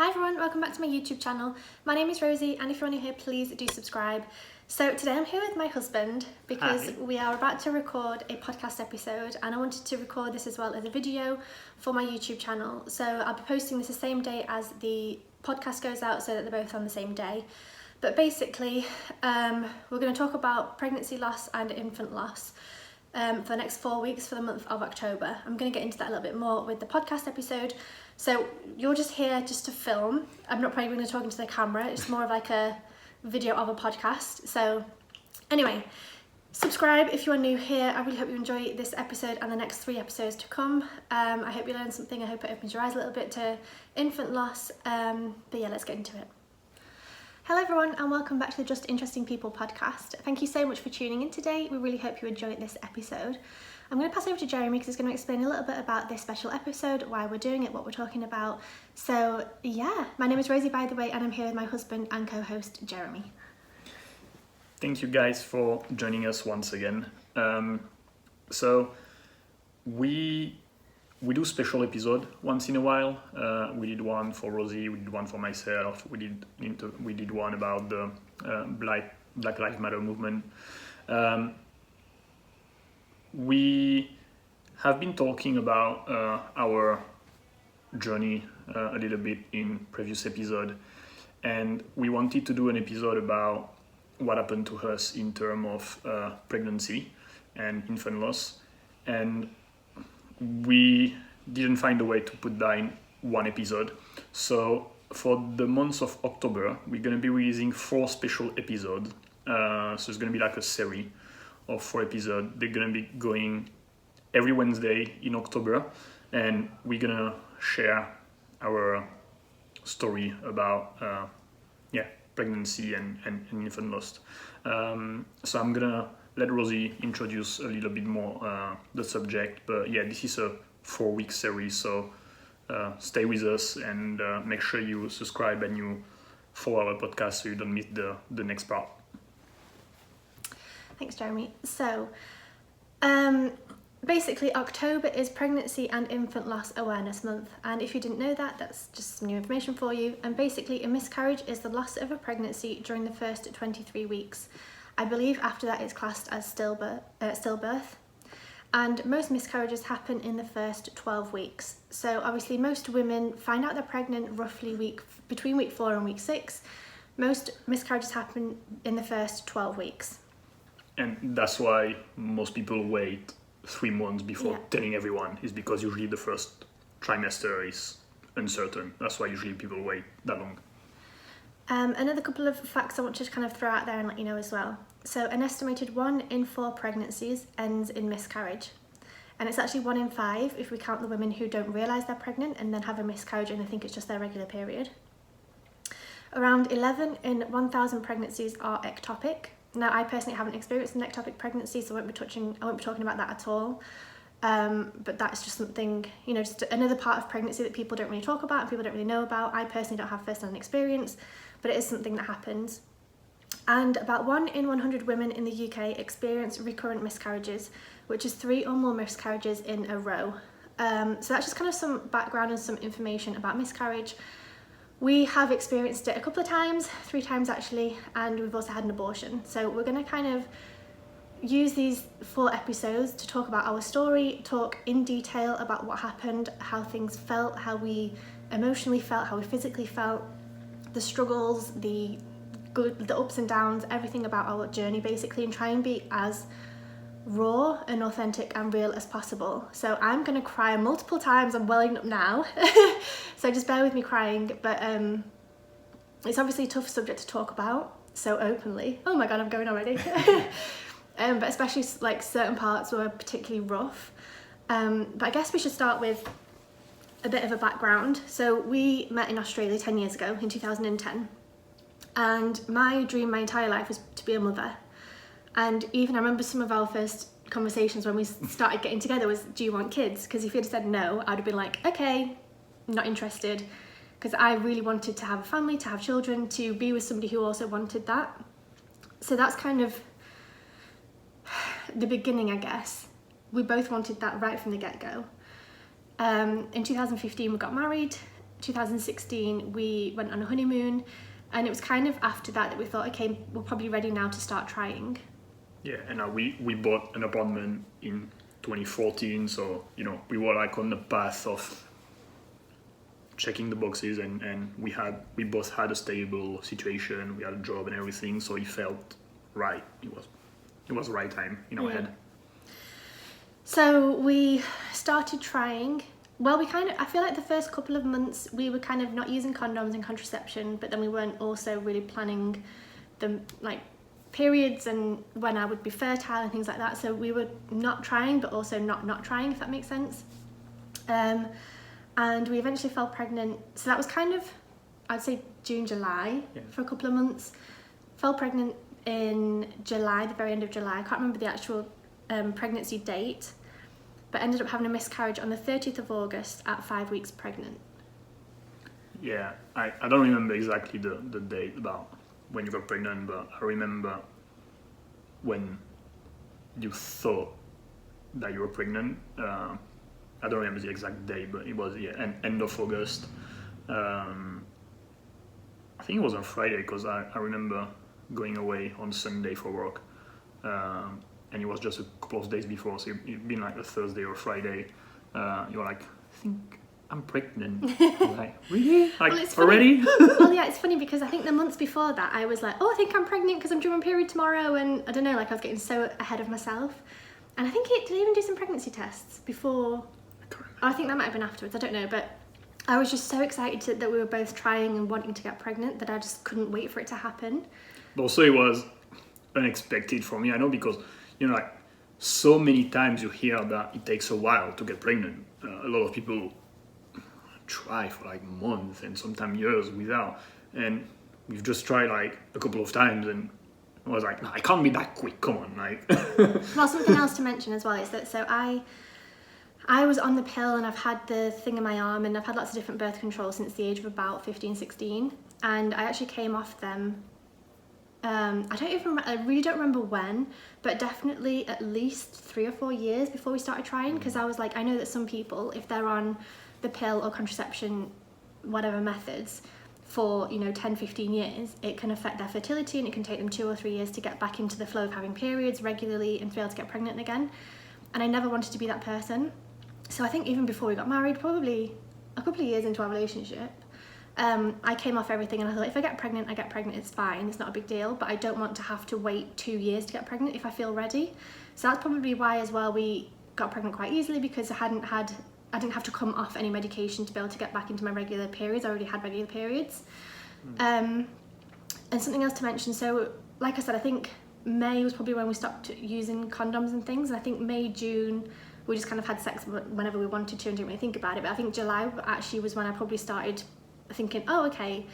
Hi everyone, welcome back to my YouTube channel. My name is Rosie and if you're new here, please do subscribe. So today I'm here with my husband because Hi. we are about to record a podcast episode and I wanted to record this as well as a video for my YouTube channel. So I'll be posting this the same day as the podcast goes out so that they're both on the same day. But basically, we're going to talk about pregnancy loss and infant loss for the next 4 weeks for the month of October. I'm going to get into that a little bit more with the podcast episode. So you're just here just to film. I'm not probably going to talk into the camera. It's more of like a video of a podcast. So anyway, subscribe if you are new here. I really hope you enjoy this episode and the next 3 episodes to come. I hope you learn something. I hope it opens your eyes a little bit to infant loss. But yeah, let's get into it. Hello everyone and welcome back to the Just Interesting People podcast. Thank you so much for tuning in today. We really hope you enjoyed this episode. I'm going to pass over to Jeremy because he's going to explain a little bit about this special episode, why we're doing it, what we're talking about. So yeah, my name is Rosie by the way and I'm here with my husband and co-host Jeremy. Thank you guys for joining us once again. So we do special episode once in a while. We did one for Rosie, we did one for myself, we did one about the Black Lives Matter movement. We have been talking about our journey a little bit in previous episode, and we wanted to do an episode about what happened to us in terms of pregnancy and infant loss, and we didn't find a way to put that in one episode. So for the month of October, we're going to be releasing 4 special episodes. So it's going to be like a series of 4 episodes. They're going to be going every Wednesday in October, and we're going to share our story about pregnancy and infant loss. So I'm going to let Rosie introduce a little bit more the subject, but yeah, this is a 4-week series, so stay with us and make sure you subscribe and you follow our podcast so you don't miss the next part. Thanks Jeremy. So basically October is Pregnancy and Infant Loss Awareness Month, and if you didn't know that, that's just some new information for you. And basically a miscarriage is the loss of a pregnancy during the first 23 weeks. I believe after that it's classed as stillbirth. And most miscarriages happen in the first 12 weeks. So obviously most women find out they're pregnant roughly between week 4 and week 6. Most miscarriages happen in the first 12 weeks. And that's why most people wait 3 months before telling everyone, is because usually the first trimester is uncertain. That's why usually people wait that long. Another couple of facts I want to kind of throw out there and let you know as well. So an estimated 1 in 4 pregnancies ends in miscarriage. And it's actually 1 in 5 if we count the women who don't realise they're pregnant and then have a miscarriage and they think it's just their regular period. Around 11 in 1,000 pregnancies are ectopic. Now I personally haven't experienced an ectopic pregnancy, so I won't be talking about that at all. But that's just something, just another part of pregnancy that people don't really talk about and people don't really know about. I personally don't have first-hand experience, but it is something that happens. And about 1 in 100 women in the UK experience recurrent miscarriages, which is 3 or more miscarriages in a row. So that's just kind of some background and some information about miscarriage. We have experienced it a couple of times, 3 times actually, and we've also had an abortion. So we're going to kind of use these 4 episodes to talk about our story, talk in detail about what happened, how things felt, how we emotionally felt, how we physically felt, the struggles, the ups and downs, everything about our journey basically, and try and be as raw and authentic and real as possible. So I'm going to cry multiple times. I'm welling up now. So just bear with me crying, but it's obviously a tough subject to talk about so openly. Oh my god, I'm going already. But especially like certain parts were particularly rough. But I guess we should start with a bit of a background. So we met in Australia 10 years ago in 2010, and my dream my entire life was to be a mother. And even I remember some of our first conversations when we started getting together was, do you want kids? Because if you'd said no, I'd have been like, okay, not interested. Because I really wanted to have a family, to have children, to be with somebody who also wanted that. So that's kind of the beginning, I guess. We both wanted that right from the get-go. In 2015 we got married, 2016, we went on a honeymoon, and it was kind of after that we thought, okay, we're probably ready now to start trying. Yeah, and we bought an apartment in 2014, so we were like on the path of checking the boxes, and we both had a stable situation, we had a job and everything, so it felt right. It was the right time in our head. So we started trying. Well, I feel like the first couple of months we were kind of not using condoms and contraception, but then we weren't also really planning the periods and when I would be fertile and things like that. So we were not trying, but also not trying, if that makes sense. And we eventually fell pregnant. So that was kind of, I'd say June, July for a couple of months. Fell pregnant in July, the very end of July. I can't remember the actual pregnancy date, but ended up having a miscarriage on the 30th of August at 5 weeks pregnant. Yeah, I don't remember exactly the date about when you got pregnant, but I remember when you thought that you were pregnant. I don't remember the exact date, but it was end of August. I think it was on Friday, because I remember going away on Sunday for work, and it was just a couple of days before, so it'd been like a Thursday or Friday. You're like, I think I'm pregnant. I'm like, really? Like, well, already? Well, yeah, it's funny because I think the months before that I was like, oh, I think I'm pregnant because I'm due my period tomorrow, and I don't know, like I was getting so ahead of myself. And I think did I even do some pregnancy tests before? I think that might have been afterwards, I don't know, but I was just so excited that we were both trying and wanting to get pregnant that I just couldn't wait for it to happen. But also it was unexpected for me, I know, because like so many times you hear that it takes a while to get pregnant. A lot of people try for like months and sometimes years without, and we've just tried like a couple of times, and I was like, no, I can't be that quick, come on, like. Well, something else to mention as well is that I was on the pill, and I've had the thing in my arm, and I've had lots of different birth control since the age of about 15, 16, and I actually came off them. I really don't remember when, but definitely at least 3 or 4 years before we started trying, because I was like, I know that some people, if they're on the pill or contraception, whatever methods, for 10, 15 years, it can affect their fertility, and it can take them 2 or 3 years to get back into the flow of having periods regularly and to be able to get pregnant again. And I never wanted to be that person. So I think even before we got married, probably a couple of years into our relationship, I came off everything, and I thought, if I get pregnant, I get pregnant, it's fine, it's not a big deal, but I don't want to have to wait 2 years to get pregnant if I feel ready. So that's probably why as well we got pregnant quite easily, because I didn't have to come off any medication to be able to get back into my regular periods. I already had regular periods. And something else to mention, so like I said, I think May was probably when we stopped using condoms and things, and I think May, June, we just kind of had sex whenever we wanted to and didn't really think about it. But I think July actually was when I probably started thinking, oh, okay,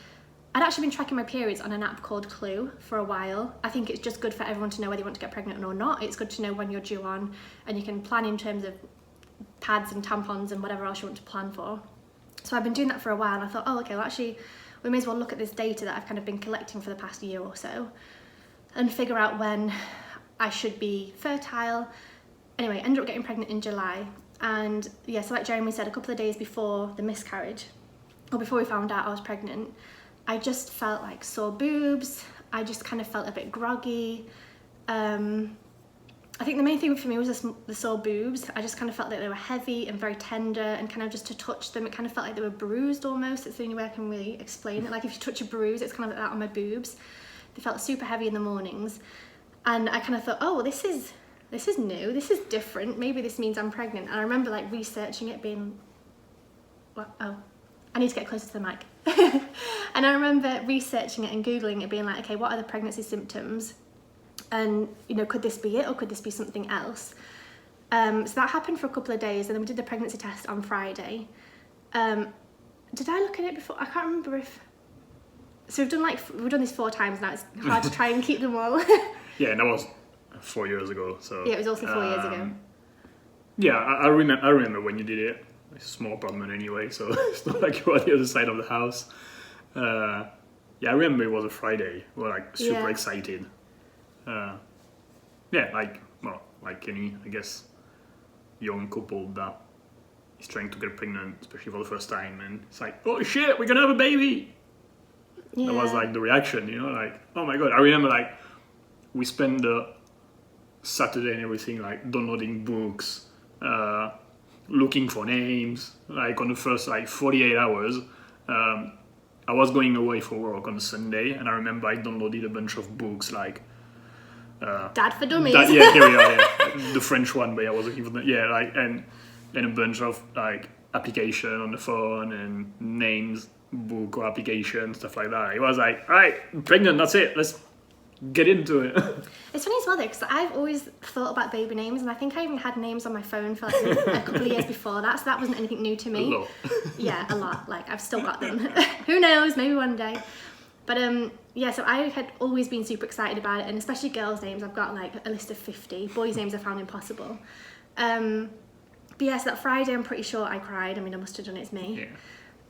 I'd actually been tracking my periods on an app called Clue for a while. I think it's just good for everyone to know whether you want to get pregnant or not. It's good to know when you're due on, and you can plan in terms of pads and tampons and whatever else you want to plan for. So I've been doing that for a while, and I thought, oh, okay, well actually we may as well look at this data that I've kind of been collecting for the past year or so and figure out when I should be fertile. Anyway, ended up getting pregnant in July, and yeah, so like Jeremy said, a couple of days before the miscarriage, or before we found out I was pregnant, I just felt like sore boobs. I just kind of felt a bit groggy. I think the main thing for me was the sore boobs. I just kind of felt like they were heavy and very tender, and kind of just to touch them, it kind of felt like they were bruised almost. It's the only way I can really explain it. Like if you touch a bruise, it's kind of like that on my boobs. They felt super heavy in the mornings, and I kind of thought, oh, well, this is new, this is different, maybe this means I'm pregnant. And I remember like researching it, being, well, oh, I need to get closer to the mic. And I remember researching it and Googling it, being like, okay, what are the pregnancy symptoms? And, could this be it, or could this be something else? So that happened for a couple of days, and then we did the pregnancy test on Friday. Did I look at it before? I can't remember if... So we've done this 4 times now, it's hard to try and keep them all. Yeah, and that was 4 years ago, so... Yeah, it was also 4 years ago. Yeah, I remember when you did it. It's a small apartment anyway, so it's not like you were on the other side of the house. Yeah, I remember it was a Friday. We were like super excited. Yeah, like any, I guess, young couple that is trying to get pregnant, especially for the first time, and it's like, oh shit, we're gonna have a baby. Yeah. That was like the reaction, you know, like, oh my god. I remember like we spent the Saturday and everything like downloading books, looking for names. Like on the first like 48 hours, I was going away for work on a Sunday, and I remember I downloaded a bunch of books like Dad for Dummies. yeah, here we are, yeah. The French one, but I wasn't even yeah, like and a bunch of like application on the phone and names, book or application, stuff like that. It was like, all right, I'm pregnant, that's it. Let's get into it. It's funny as well though, because I've always thought about baby names, and I think I even had names on my phone for like a couple of years before that, so that wasn't anything new to me. A lot. Yeah, a lot. Like I've still got them. Who knows? Maybe one day. But yeah, so I had always been super excited about it, and especially girls' names. I've got like a list of 50. Boys' names I found impossible. But yeah, so that Friday, I'm pretty sure I cried. I mean, I must have done it, it's me.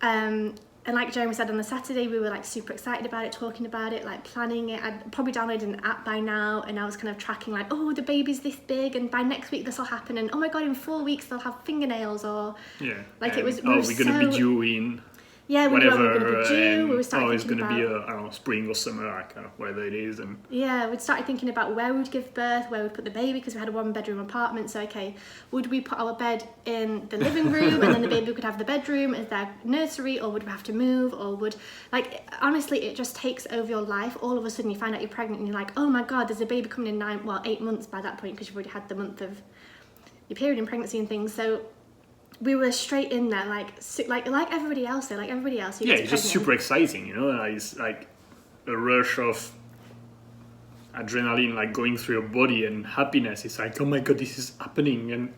Yeah. And like Jeremy said, on the Saturday, we were like super excited about it, talking about it, like planning it. I'd probably downloaded an app by now, and I was kind of tracking like, oh, the baby's this big, and by next week this will happen, and oh my god, in 4 weeks they'll have fingernails, or Yeah. like and, it was. Oh, we're gonna be due in Yeah, we whatever. were going to be due. We were starting it's thinking gonna be about. I don't know, spring or summer, like whatever it is, and Yeah, we'd started thinking about where we'd give birth, where we'd put the baby, because we had a 1-bedroom apartment. So, okay, would we put our bed in the living room and then the baby could have the bedroom as their nursery, or would we have to move, or would, like, honestly, it just takes over your life. All of a sudden you find out you're pregnant and you're like, oh my God, there's a baby coming in 8 months by that point, because you've already had the month of your period in pregnancy and things. So we were straight in there, like everybody else though, like everybody else who yeah, gets it's just pregnant. super exciting, you know. Like, it's like a rush of adrenaline, like going through your body, and happiness. It's like, oh my god, this is happening, and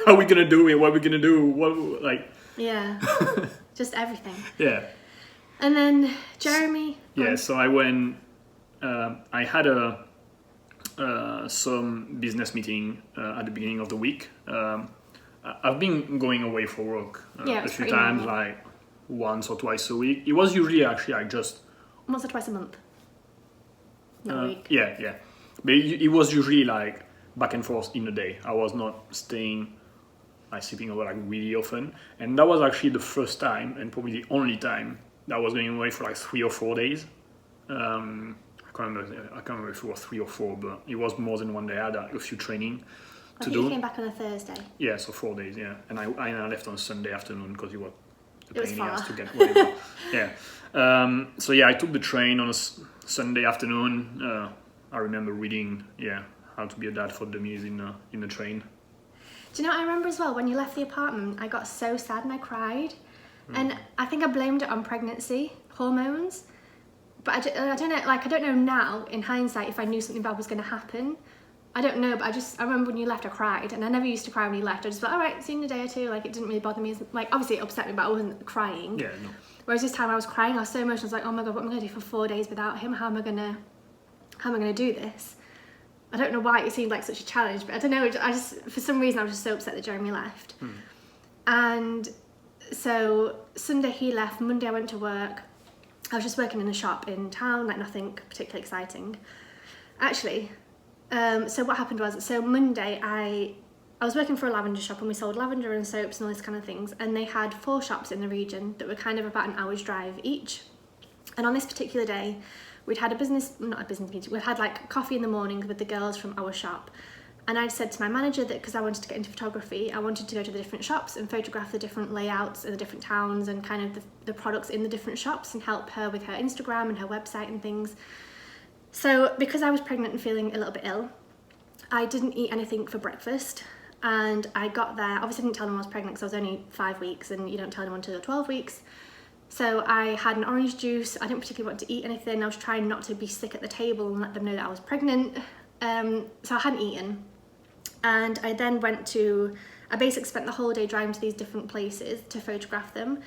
how are we gonna do it? What are we gonna do? What like? Yeah, just everything. Yeah. And then Jeremy. Yeah. So I went. I had some business meeting at the beginning of the week. I've been going away for work a few times, normal. like once or twice a week. It was usually actually like just Once or twice a month. Not a week. yeah. But it was usually like back and forth in a day. I was not staying, like sleeping over like really often. And that was actually the first time, and probably the only time, that I was going away for like 3 or 4 days. I can't remember if it was 3 or 4, but it was more than one day. I had a few training I to think do. you came back on a Thursday. Yeah, so 4 days, yeah. And I left on Sunday afternoon because it was a It was pain in the ass far. to get whatever. Yeah. So yeah, I took the train on a Sunday afternoon. I remember reading, How to Be a Dad for Dummies in the train. Do you know what I remember as well? When you left the apartment, I got so sad and I cried. And I think I blamed it on pregnancy, hormones. But I don't know, like, I don't know now, in hindsight, if I knew something bad was going to happen. I don't know, but I remember when you left, I cried. And I never used to cry when you left. I just thought, all right, see you in a day or two. Like, it didn't really bother me. Like, obviously it upset me, but I wasn't crying. Yeah, no. Whereas this time I was crying, I was so emotional. I was like, oh my God, what am I going to do for 4 days without him? How am I going to do this? I don't know why it seemed like such a challenge, but I don't know. For some reason, I was just so upset that Jeremy left. And so Sunday he left, Monday I went to work. I was just working in a shop in town, like nothing particularly exciting. Actually, so what happened was, so Monday I was working for a lavender shop, and we sold lavender and soaps and all these kind of things, and they had 4 shops in the region that were kind of about an hour's drive each. And on this particular day, we'd had not a business meeting, we'd had like coffee in the morning with the girls from our shop. And I'd said to my manager that because I wanted to get into photography, I wanted to go to the different shops and photograph the different layouts in the different towns and kind of the products in the different shops, and help her with her Instagram and her website and things. So because I was pregnant and feeling a little bit ill, I didn't eat anything for breakfast. And I got there, obviously I didn't tell them I was pregnant because I was only 5 weeks, and you don't tell anyone until you're 12 weeks. So I had an orange juice. I didn't particularly want to eat anything. I was trying not to be sick at the table and let them know that I was pregnant. So I hadn't eaten. And I then I basically spent the whole day driving to these different places to photograph them.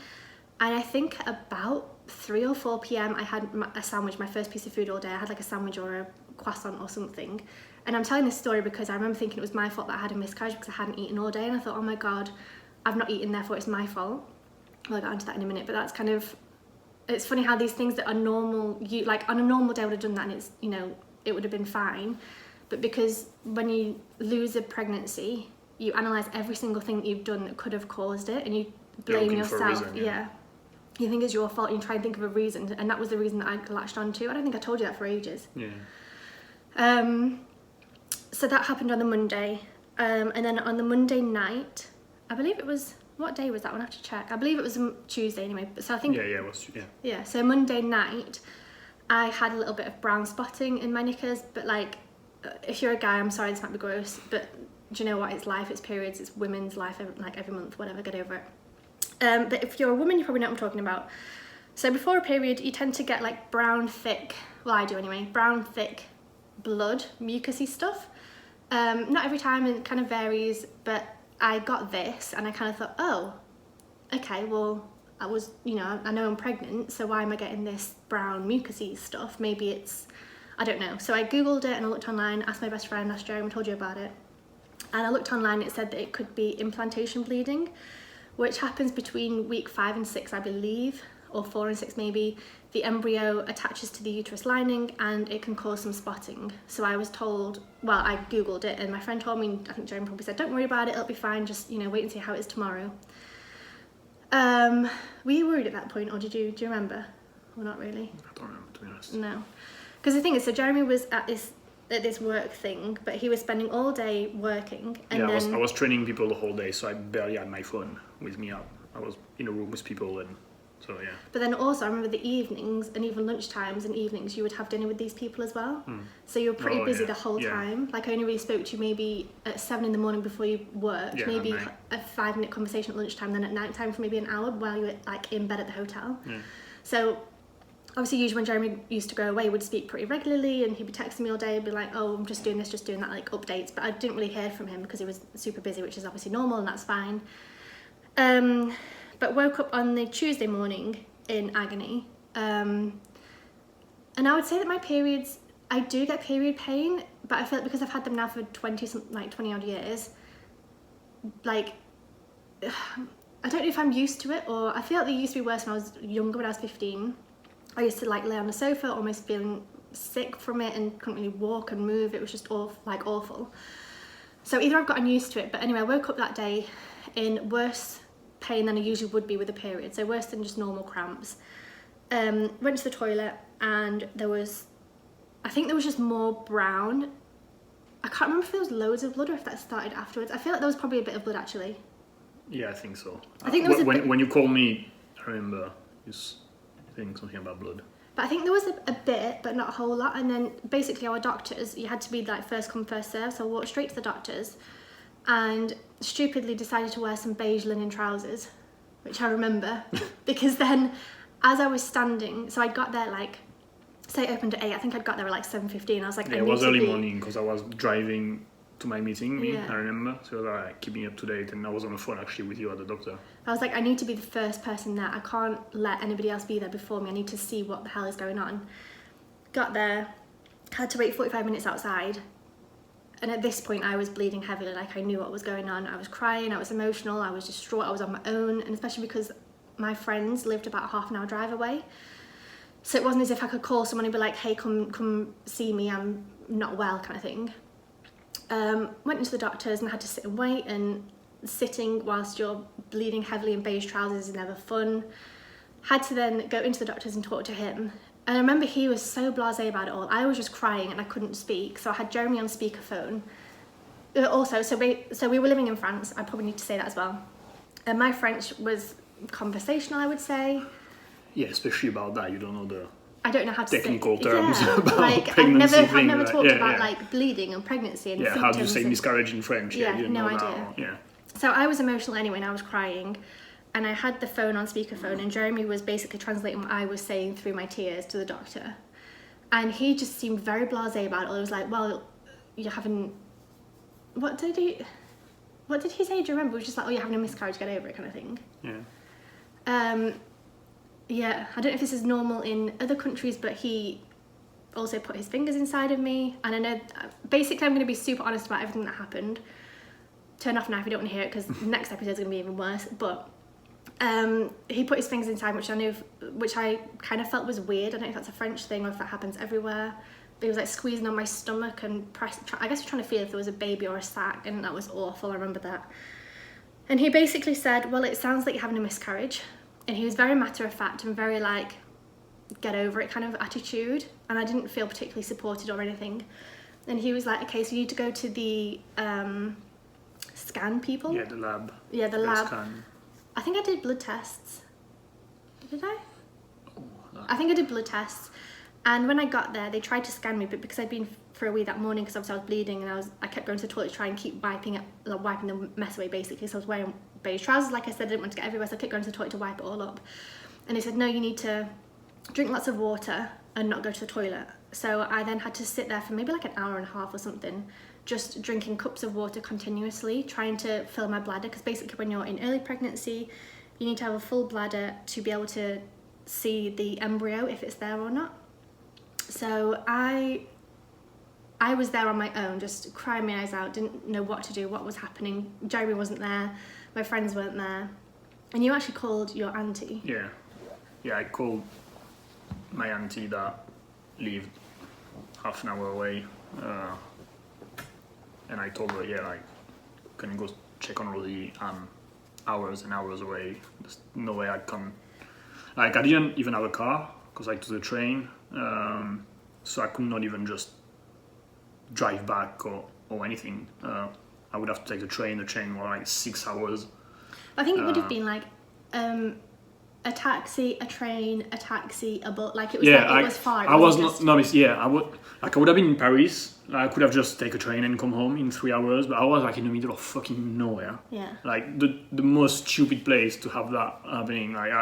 And I think about 3 or 4 p.m. I had a sandwich, my first piece of food all day. I had like a sandwich or a croissant or something. And I'm telling this story because I remember thinking it was my fault that I had a miscarriage because I hadn't eaten all day. And I thought, oh my God, I've not eaten, therefore it's my fault. Well, I'll get onto that in a minute, but that's kind of, it's funny how these things that are normal, like on a normal day I would have done that, and it's, you know, it would have been fine. But because when you lose a pregnancy, you analyse every single thing that you've done that could have caused it, and you You're blame looking for a yourself. reason, You think it's your fault, and you try and think of a reason, and that was the reason that I latched onto. I don't think I told you that for ages. So that happened on the Monday, and then on the Monday night, I believe it was, what day was that one? I have to check. I believe it was Tuesday anyway. So I think it was. So Monday night, I had a little bit of brown spotting in my knickers, but like, if you're a guy, I'm sorry, this might be gross, but do you know what? It's life, it's periods, it's women's life, every month, whatever, get over it. But if you're a woman, you probably know what I'm talking about. So before a period, you tend to get like brown, thick, well, I do anyway, brown, thick blood, mucousy stuff. Not every time, it kind of varies, but I got this and I kind of thought, oh, okay, well, I was, you know, I know I'm pregnant, so why am I getting this brown mucousy stuff? Maybe it's, I don't know. So I Googled it and I looked online, asked my best friend, asked Jeremy, told you about it. And I looked online, it said that it could be implantation bleeding, which happens between week 5 and 6, I believe, or 4 and 6 maybe. The embryo attaches to the uterus lining and it can cause some spotting. So I was told, well, I Googled it and my friend told me, I think Jeremy probably said, don't worry about it, it'll be fine, just, you know, wait and see how it is tomorrow. Were you worried at that point, or do you remember? Well, not really. I don't remember, to be honest. No. Because the thing is, so Jeremy was at this work thing, but he was spending all day working. And I was training people the whole day, so I barely had my phone with me. I was in a room with people, and so yeah. But then also, I remember the evenings and even lunchtimes and evenings, you would have dinner with these people as well. So you were pretty busy the whole time. Like I only really spoke to you maybe at 7 in the morning before you worked, maybe a 5-minute conversation at lunchtime, then at night time for maybe an hour while you were like in bed at the hotel. So obviously usually when Jeremy used to go away, we'd speak pretty regularly and he'd be texting me all day, be like, oh, I'm just doing this, just doing that, like updates. But I didn't really hear from him because he was super busy, which is obviously normal and that's fine. But woke up on the Tuesday morning in agony. And I would say that my periods, I do get period pain, but I feel like because I've had them now for 20 odd years, like, I don't know if I'm used to it, or I feel like they used to be worse when I was younger, when I was 15. I used to like lay on the sofa almost feeling sick from it and couldn't really walk and move. It was just awful. So either I've gotten used to it, but anyway, I woke up that day in worse pain than I usually would be with a period, so worse than just normal cramps. Went to the toilet and I think there was just more brown. I can't remember if there was loads of blood or if that started afterwards. I feel like there was probably a bit of blood actually. Yeah, I think so. I think there was when you called me, I remember you saying something about blood. But I think there was a bit, but not a whole lot. And then basically our doctors, you had to be like first come, first serve. So I walked straight to the doctors and stupidly decided to wear some beige linen trousers, which I remember. Because then as I was standing, so I got there like, say it opened at 8, I think I'd got there at like 7:15. I was like, it was early morning because I was driving to my meeting, I remember. So I was like keeping up to date, and I was on the phone actually with you at the doctor. I was like, I need to be the first person there. I can't let anybody else be there before me. I need to see what the hell is going on. Got there, had to wait 45 minutes outside. And at this point I was bleeding heavily, like I knew what was going on. I was crying, I was emotional, I was distraught, I was on my own, and especially because my friends lived about a half an hour drive away. So it wasn't as if I could call someone and be like, hey, come see me, I'm not well, kind of thing. Went into the doctors and had to sit and wait, and sitting whilst you're bleeding heavily in beige trousers is never fun. Had to then go into the doctors and talk to him. And I remember he was so blasé about it all. I was just crying and I couldn't speak, so I had Jeremy on speakerphone. Also, so we were living in France, I probably need to say that as well. And my French was conversational, I would say. Yeah, especially about that, you don't know I don't know how to technical terms about like, pregnancy. I've never talked about like bleeding and pregnancy and symptoms. How do you say miscarriage in French? Yeah, you no know idea. Yeah. So I was emotional anyway and I was crying. And I had the phone on speakerphone and Jeremy was basically translating what I was saying through my tears to the doctor. And he just seemed very blasé about it. I was like, well, you're having... What did he say? Do you remember? It was just like, oh, you're having a miscarriage, get over it, kind of thing. Yeah. Yeah, I don't know if this is normal in other countries, but he also put his fingers inside of me. And I know, basically I'm going to be super honest about everything that happened. Turn off now if you don't want to hear it, because the next episode is going to be even worse. But he put his fingers inside, which I kind of felt was weird. I don't know if that's a French thing or if that happens everywhere. he was like squeezing on my stomach and I guess trying to feel if there was a baby or a sac, and that was awful. I remember that. And he basically said, well, it sounds like you're having a miscarriage. And he was very matter of fact and very like, get over it kind of attitude. And I didn't feel particularly supported or anything. And he was like, okay, so you need to go to the scan people. Yeah, the lab. Yeah, the lab. Scan. I think I did blood tests. Did I? Oh, no. I think I did blood tests. And when I got there, they tried to scan me, but because I'd been for a wee that morning, because obviously I was bleeding, and I kept going to the toilet to try and keep wiping the mess away, basically. So I was wearing beige trousers, like I said, I didn't want to get everywhere, so I kept going to the toilet to wipe it all up. And they said, no, you need to drink lots of water and not go to the toilet. So I then had to sit there for maybe like an hour and a half or something, just drinking cups of water continuously, trying to fill my bladder, because basically when you're in early pregnancy, you need to have a full bladder to be able to see the embryo, if it's there or not. So I was there on my own, just crying my eyes out, didn't know what to do, what was happening. Jeremy wasn't there, my friends weren't there. And you actually called your auntie. Yeah, I called my auntie that lived half an hour away, and I told her, yeah, like, can you go check on Rosie? I'm hours and hours away. There's no way I can. Like, I didn't even have a car because I took the train, so I could not even just drive back or anything. I would have to take the train. The train was like 6 hours. I think it would have been like a taxi, a train, a taxi, a boat. Like it was, it was far. I would have been in Paris. I could have just take a train and come home in 3 hours, but I was like in the middle of fucking nowhere. Yeah. Like the most stupid place to have that happening. Like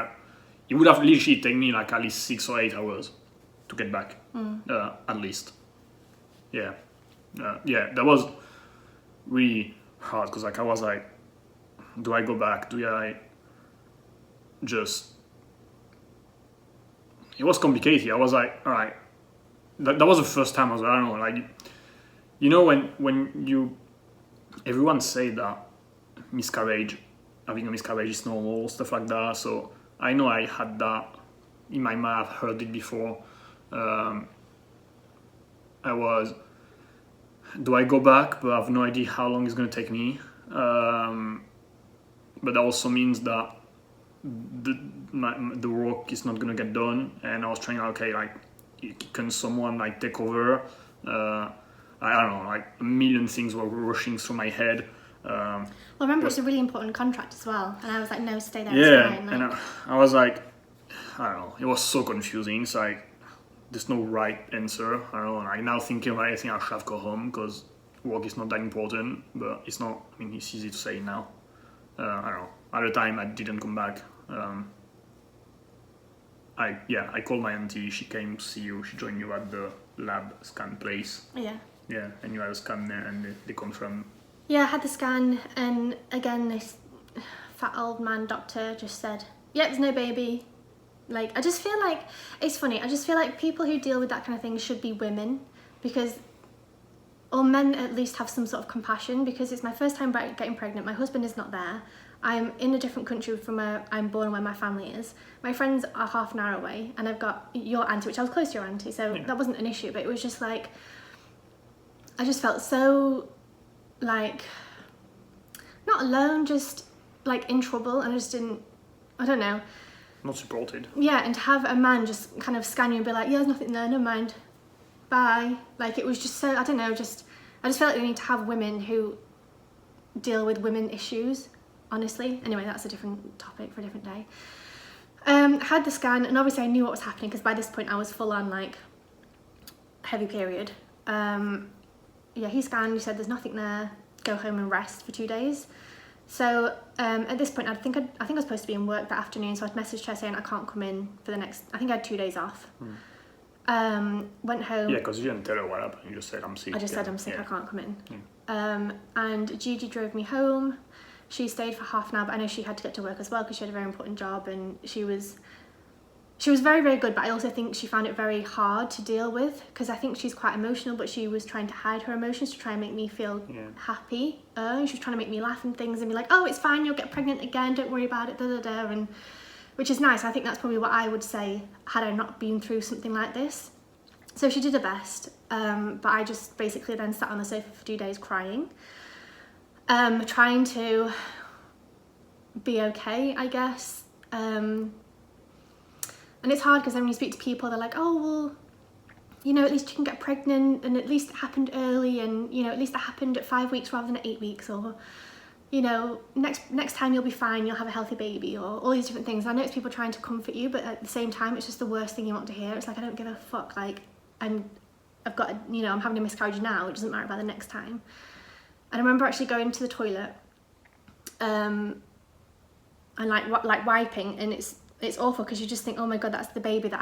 it would have literally taken me like at least 6 or 8 hours to get back, at least. Yeah, that was really hard because like I was like, do I go back? Do I just? It was complicated. I was like, all right. That was the first time I was like, I don't know, like, you know, when everyone say that having a miscarriage is normal, stuff like that. So I know I had that in my mind. I've heard it before. Do I go back? But I have no idea how long it's going to take me. But that also means that the work is not going to get done. And I was trying, okay, like, can someone like take over? I don't know, like a million things were rushing through my head. Well, remember, it's a really important contract as well. And I was like, no, stay there. Yeah, it's fine. and I was like, I don't know, it was so confusing. It's like, there's no right answer. I don't know, like now thinking about it, I think I should have go home because work is not that important, but it's not, I mean, it's easy to say now. I don't know, at the time I didn't come back. I called my auntie, she came to see you, she joined you at the lab scan place. Yeah. Yeah, and you had a scan there and they confirmed. Yeah, I had the scan, and again, this fat old man doctor just said, yep, there's no baby. Like, I just feel like, it's funny, I just feel like people who deal with that kind of thing should be women, because, or men at least have some sort of compassion, because it's my first time getting pregnant, my husband is not there, I'm in a different country from where I'm born, where my family is, my friends are half an hour away, and I've got your auntie, which I was close to your auntie, so yeah. That wasn't an issue, but it was just like, I just felt so, like, not alone, just like in trouble, and I just didn't, I don't know. Not supported. Yeah, and to have a man just kind of scan you and be like, yeah, there's nothing there, never mind, bye. Like, it was just so, I don't know, I just felt like we need to have women who deal with women issues, honestly. Anyway, that's a different topic for a different day. Had the scan, and obviously I knew what was happening, because by this point I was full on, like, heavy period. Yeah, he scanned, he said there's nothing there, go home and rest for 2 days. So at this point, I think I was supposed to be in work that afternoon, so I messaged her saying I can't come in for the next, I think I had 2 days off. Went home. Yeah, because you didn't tell her what happened, you just said I'm sick. I just said I'm sick, yeah. I can't come in. Yeah. And Gigi drove me home. She stayed for half an hour, but I know she had to get to work as well because she had a very important job, and she was very, very good, but I also think she found it very hard to deal with, because I think she's quite emotional, but she was trying to hide her emotions to try and make me feel happy. She was trying to make me laugh and things and be like, oh, it's fine, you'll get pregnant again, don't worry about it, and which is nice. I think that's probably what I would say had I not been through something like this. So she did her best, but I just basically then sat on the sofa for 2 days crying, trying to be okay, I guess. And it's hard because then when you speak to people, they're like, oh, well, you know, at least you can get pregnant, and at least it happened early, and, you know, at least it happened at 5 weeks rather than at 8 weeks, or, you know, next time you'll be fine, you'll have a healthy baby, or all these different things. I know it's people trying to comfort you, but at the same time, it's just the worst thing you want to hear. It's like, I don't give a fuck, like, I've got, you know, I'm having a miscarriage now, it doesn't matter about the next time. And I remember actually going to the toilet, and like wiping, and it's awful because you just think, oh my god, that's the baby that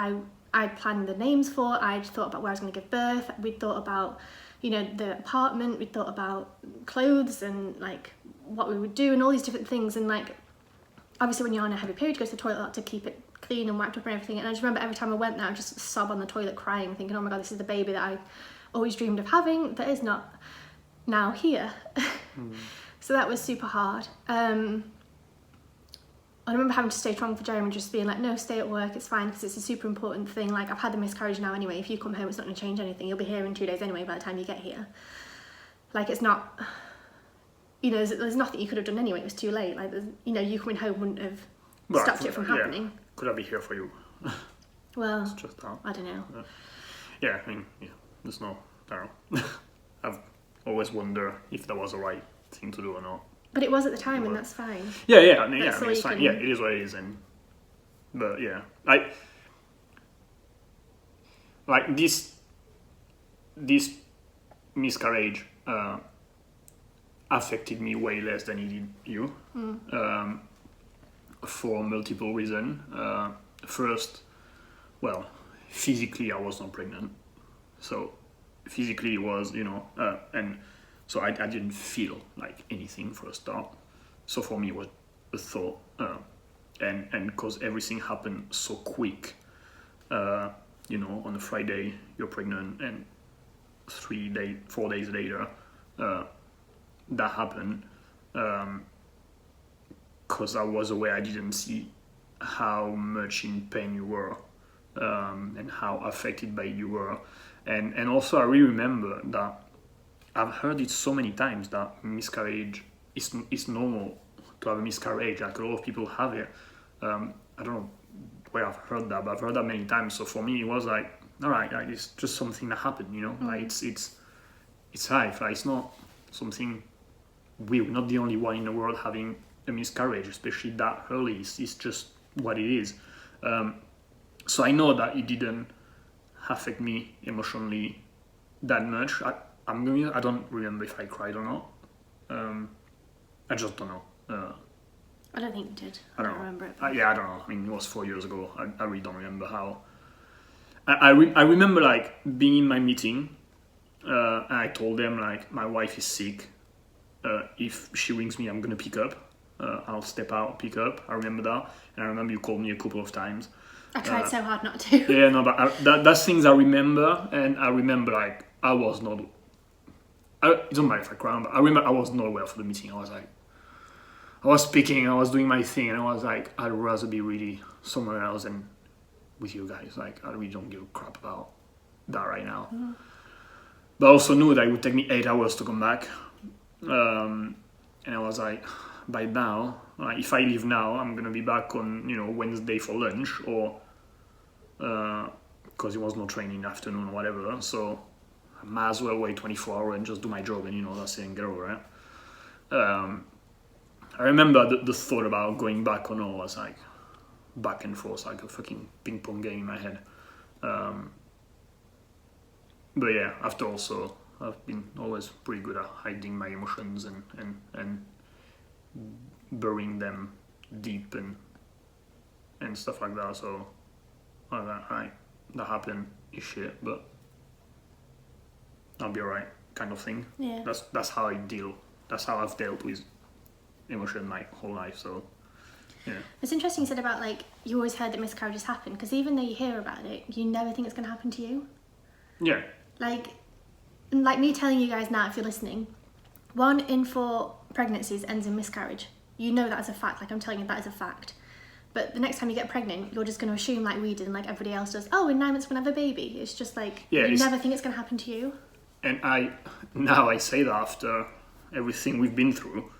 I'd planned the names for. I'd thought about where I was going to give birth. We'd thought about, you know, the apartment. We'd thought about clothes and like what we would do and all these different things. And like, obviously when you're on a heavy period, you go to the toilet a lot to keep it clean and wiped up and everything. And I just remember every time I went there, I'd just sob on the toilet crying, thinking, oh my god, this is the baby that I always dreamed of having that is not now here. So that was super hard. I remember having to stay strong for Jeremy, just being like, no, stay at work, it's fine, because it's a super important thing. Like, I've had the miscarriage now anyway. If you come home, it's not going to change anything. You'll be here in 2 days anyway by the time you get here. Like, it's not, you know, there's nothing you could have done anyway. It was too late. Like, you know, you coming home wouldn't have stopped it from happening. Yeah. Could I be here for you? Well, it's just that. I don't know. Yeah, I mean, yeah, there's no, I don't know. I've always wondered if that was the right thing to do or not. But it was at the time, and that's fine. Yeah, I mean, That's it's fine. Yeah, it is what it is, but yeah, like this miscarriage affected me way less than it did you, for multiple reasons. First, well, physically I was not pregnant, so physically it was, you know, and so I didn't feel like anything for a start. So for me it was a thought, and because everything happened so quick, you know, on a Friday you're pregnant, and 4 days later that happened, because I was aware I didn't see how much in pain you were, and how affected by it you were, and also I really remember that I've heard it so many times that miscarriage is normal to have a miscarriage. Like, a lot of people have it. I don't know where I've heard that, but I've heard that many times. So for me, it was like, all right, like, it's just something that happened, you know. Like, it's life. Like, it's not something weird. We're not the only one in the world having a miscarriage, especially that early. It's just what it is. So I know that it didn't affect me emotionally that much. I don't remember if I cried or not. I just don't know. I don't think you did. I don't remember it. Yeah, I don't know. I mean, it was 4 years ago. I really don't remember how. I remember, like, being in my meeting, and I told them, like, my wife is sick. If she rings me, I'm gonna pick up. I'll step out, pick up. I remember that, and I remember you called me a couple of times. I tried so hard not to. Yeah, no, but that's things I remember, and I remember, like, I was not. It doesn't matter if I cry, but I remember I was not well for the meeting. I was like, I was speaking, I was doing my thing, and I was like, I'd rather be really somewhere else than with you guys. Like, I really don't give a crap about that right now. Mm-hmm. But I also knew that it would take me 8 hours to come back. And I was like, by now, like, if I leave now, I'm going to be back on, you know, Wednesday for lunch, or because it was no train in the afternoon or whatever. So I might as well wait 24 hours and just do my job, and, you know, that's it, and get over it. I remember the thought about going back or no was like back and forth, like a fucking ping pong game in my head. But yeah, after also, I've been always pretty good at hiding my emotions and burying them deep and stuff like that. So that happened is shit, but I'll be alright, kind of thing. Yeah. That's how I deal. That's how I've dealt with emotion my whole life. So yeah, it's interesting you said about, like, you always heard that miscarriages happen, because even though you hear about it, you never think it's going to happen to you. Yeah, like me telling you guys now, if you're listening, 1 in 4 pregnancies ends in miscarriage. You know that as a fact. Like, I'm telling you that as a fact. But the next time you get pregnant, you're just going to assume like we did and like everybody else does, oh, in 9 months we're going to have a baby. It's just like, you never think it's going to happen to you. And I say that after everything we've been through,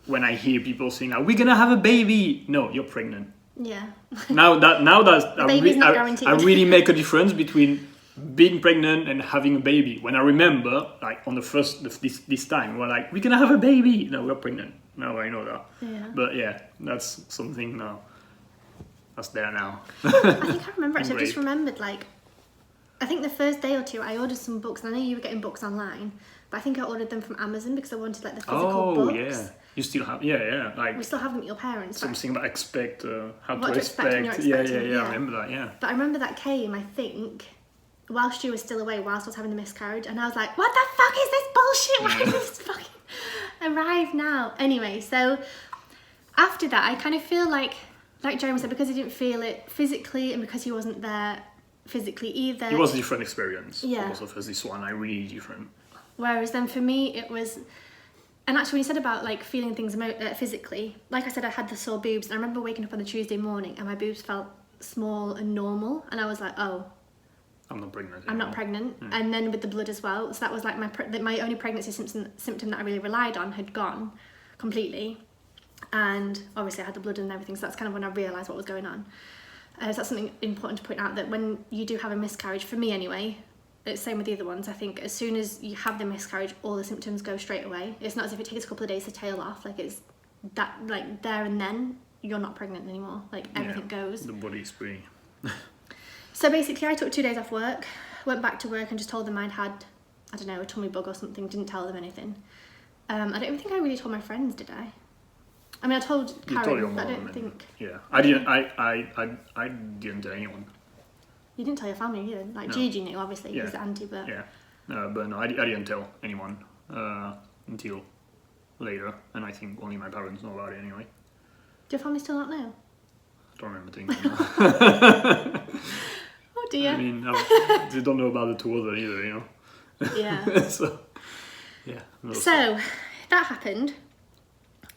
when I hear people saying, are we going to have a baby? No, you're pregnant. Yeah. now that I really make a difference between being pregnant and having a baby. When I remember, like on the first, this time, we're like, we're going to have a baby. No, we're pregnant. Now I know that. Yeah. But yeah, that's something now. That's there now. I think I remember actually. I just remembered like, I think the first day or two I ordered some books. I know you were getting books online, but I think I ordered them from Amazon because I wanted like the physical books. Oh yeah. You still have, like... We still have them at your parents'. Something about how to expect. Yeah, I remember that, yeah. But I remember that came, I think, whilst you were still away, whilst I was having the miscarriage, and I was like, what the fuck is this bullshit? Why did this fucking arrive now? Anyway, so after that, I kind of feel like Jeremy said, because he didn't feel it physically and because he wasn't there physically either. It was a different experience. Yeah. Because of this one, really different. Whereas then for me, it was... And actually, when you said about like feeling things physically, like I said, I had the sore boobs, and I remember waking up on the Tuesday morning and my boobs felt small and normal, and I was like, oh, I'm not pregnant. I'm not pregnant. And then with the blood as well, so that was like my only pregnancy symptom that I really relied on had gone completely, and obviously I had the blood and everything, so that's kind of when I realised what was going on. So that's something important to point out, that when you do have a miscarriage, for me anyway. It's the same with the other ones. I think as soon as you have the miscarriage, all the symptoms go straight away. It's not as if it takes a couple of days to tail off. Like it's that, like there and then, you're not pregnant anymore. Like everything goes. The body's free. So basically, I took 2 days off work, went back to work, and just told them I'd had, I don't know, a tummy bug or something. Didn't tell them anything. I don't even think I really told my friends, did I? I mean, I told Karen, but I don't think. Yeah, I didn't. I didn't tell anyone. You didn't tell your family either. Like, no. Gigi knew, obviously, he's the auntie, but... Yeah, but no, I didn't tell anyone until later, and I think only my parents know about it anyway. Do your family still not know? I don't remember thinking that. Oh dear. I mean, they don't know about the two others either, you know? Yeah. So, yeah. So, that happened,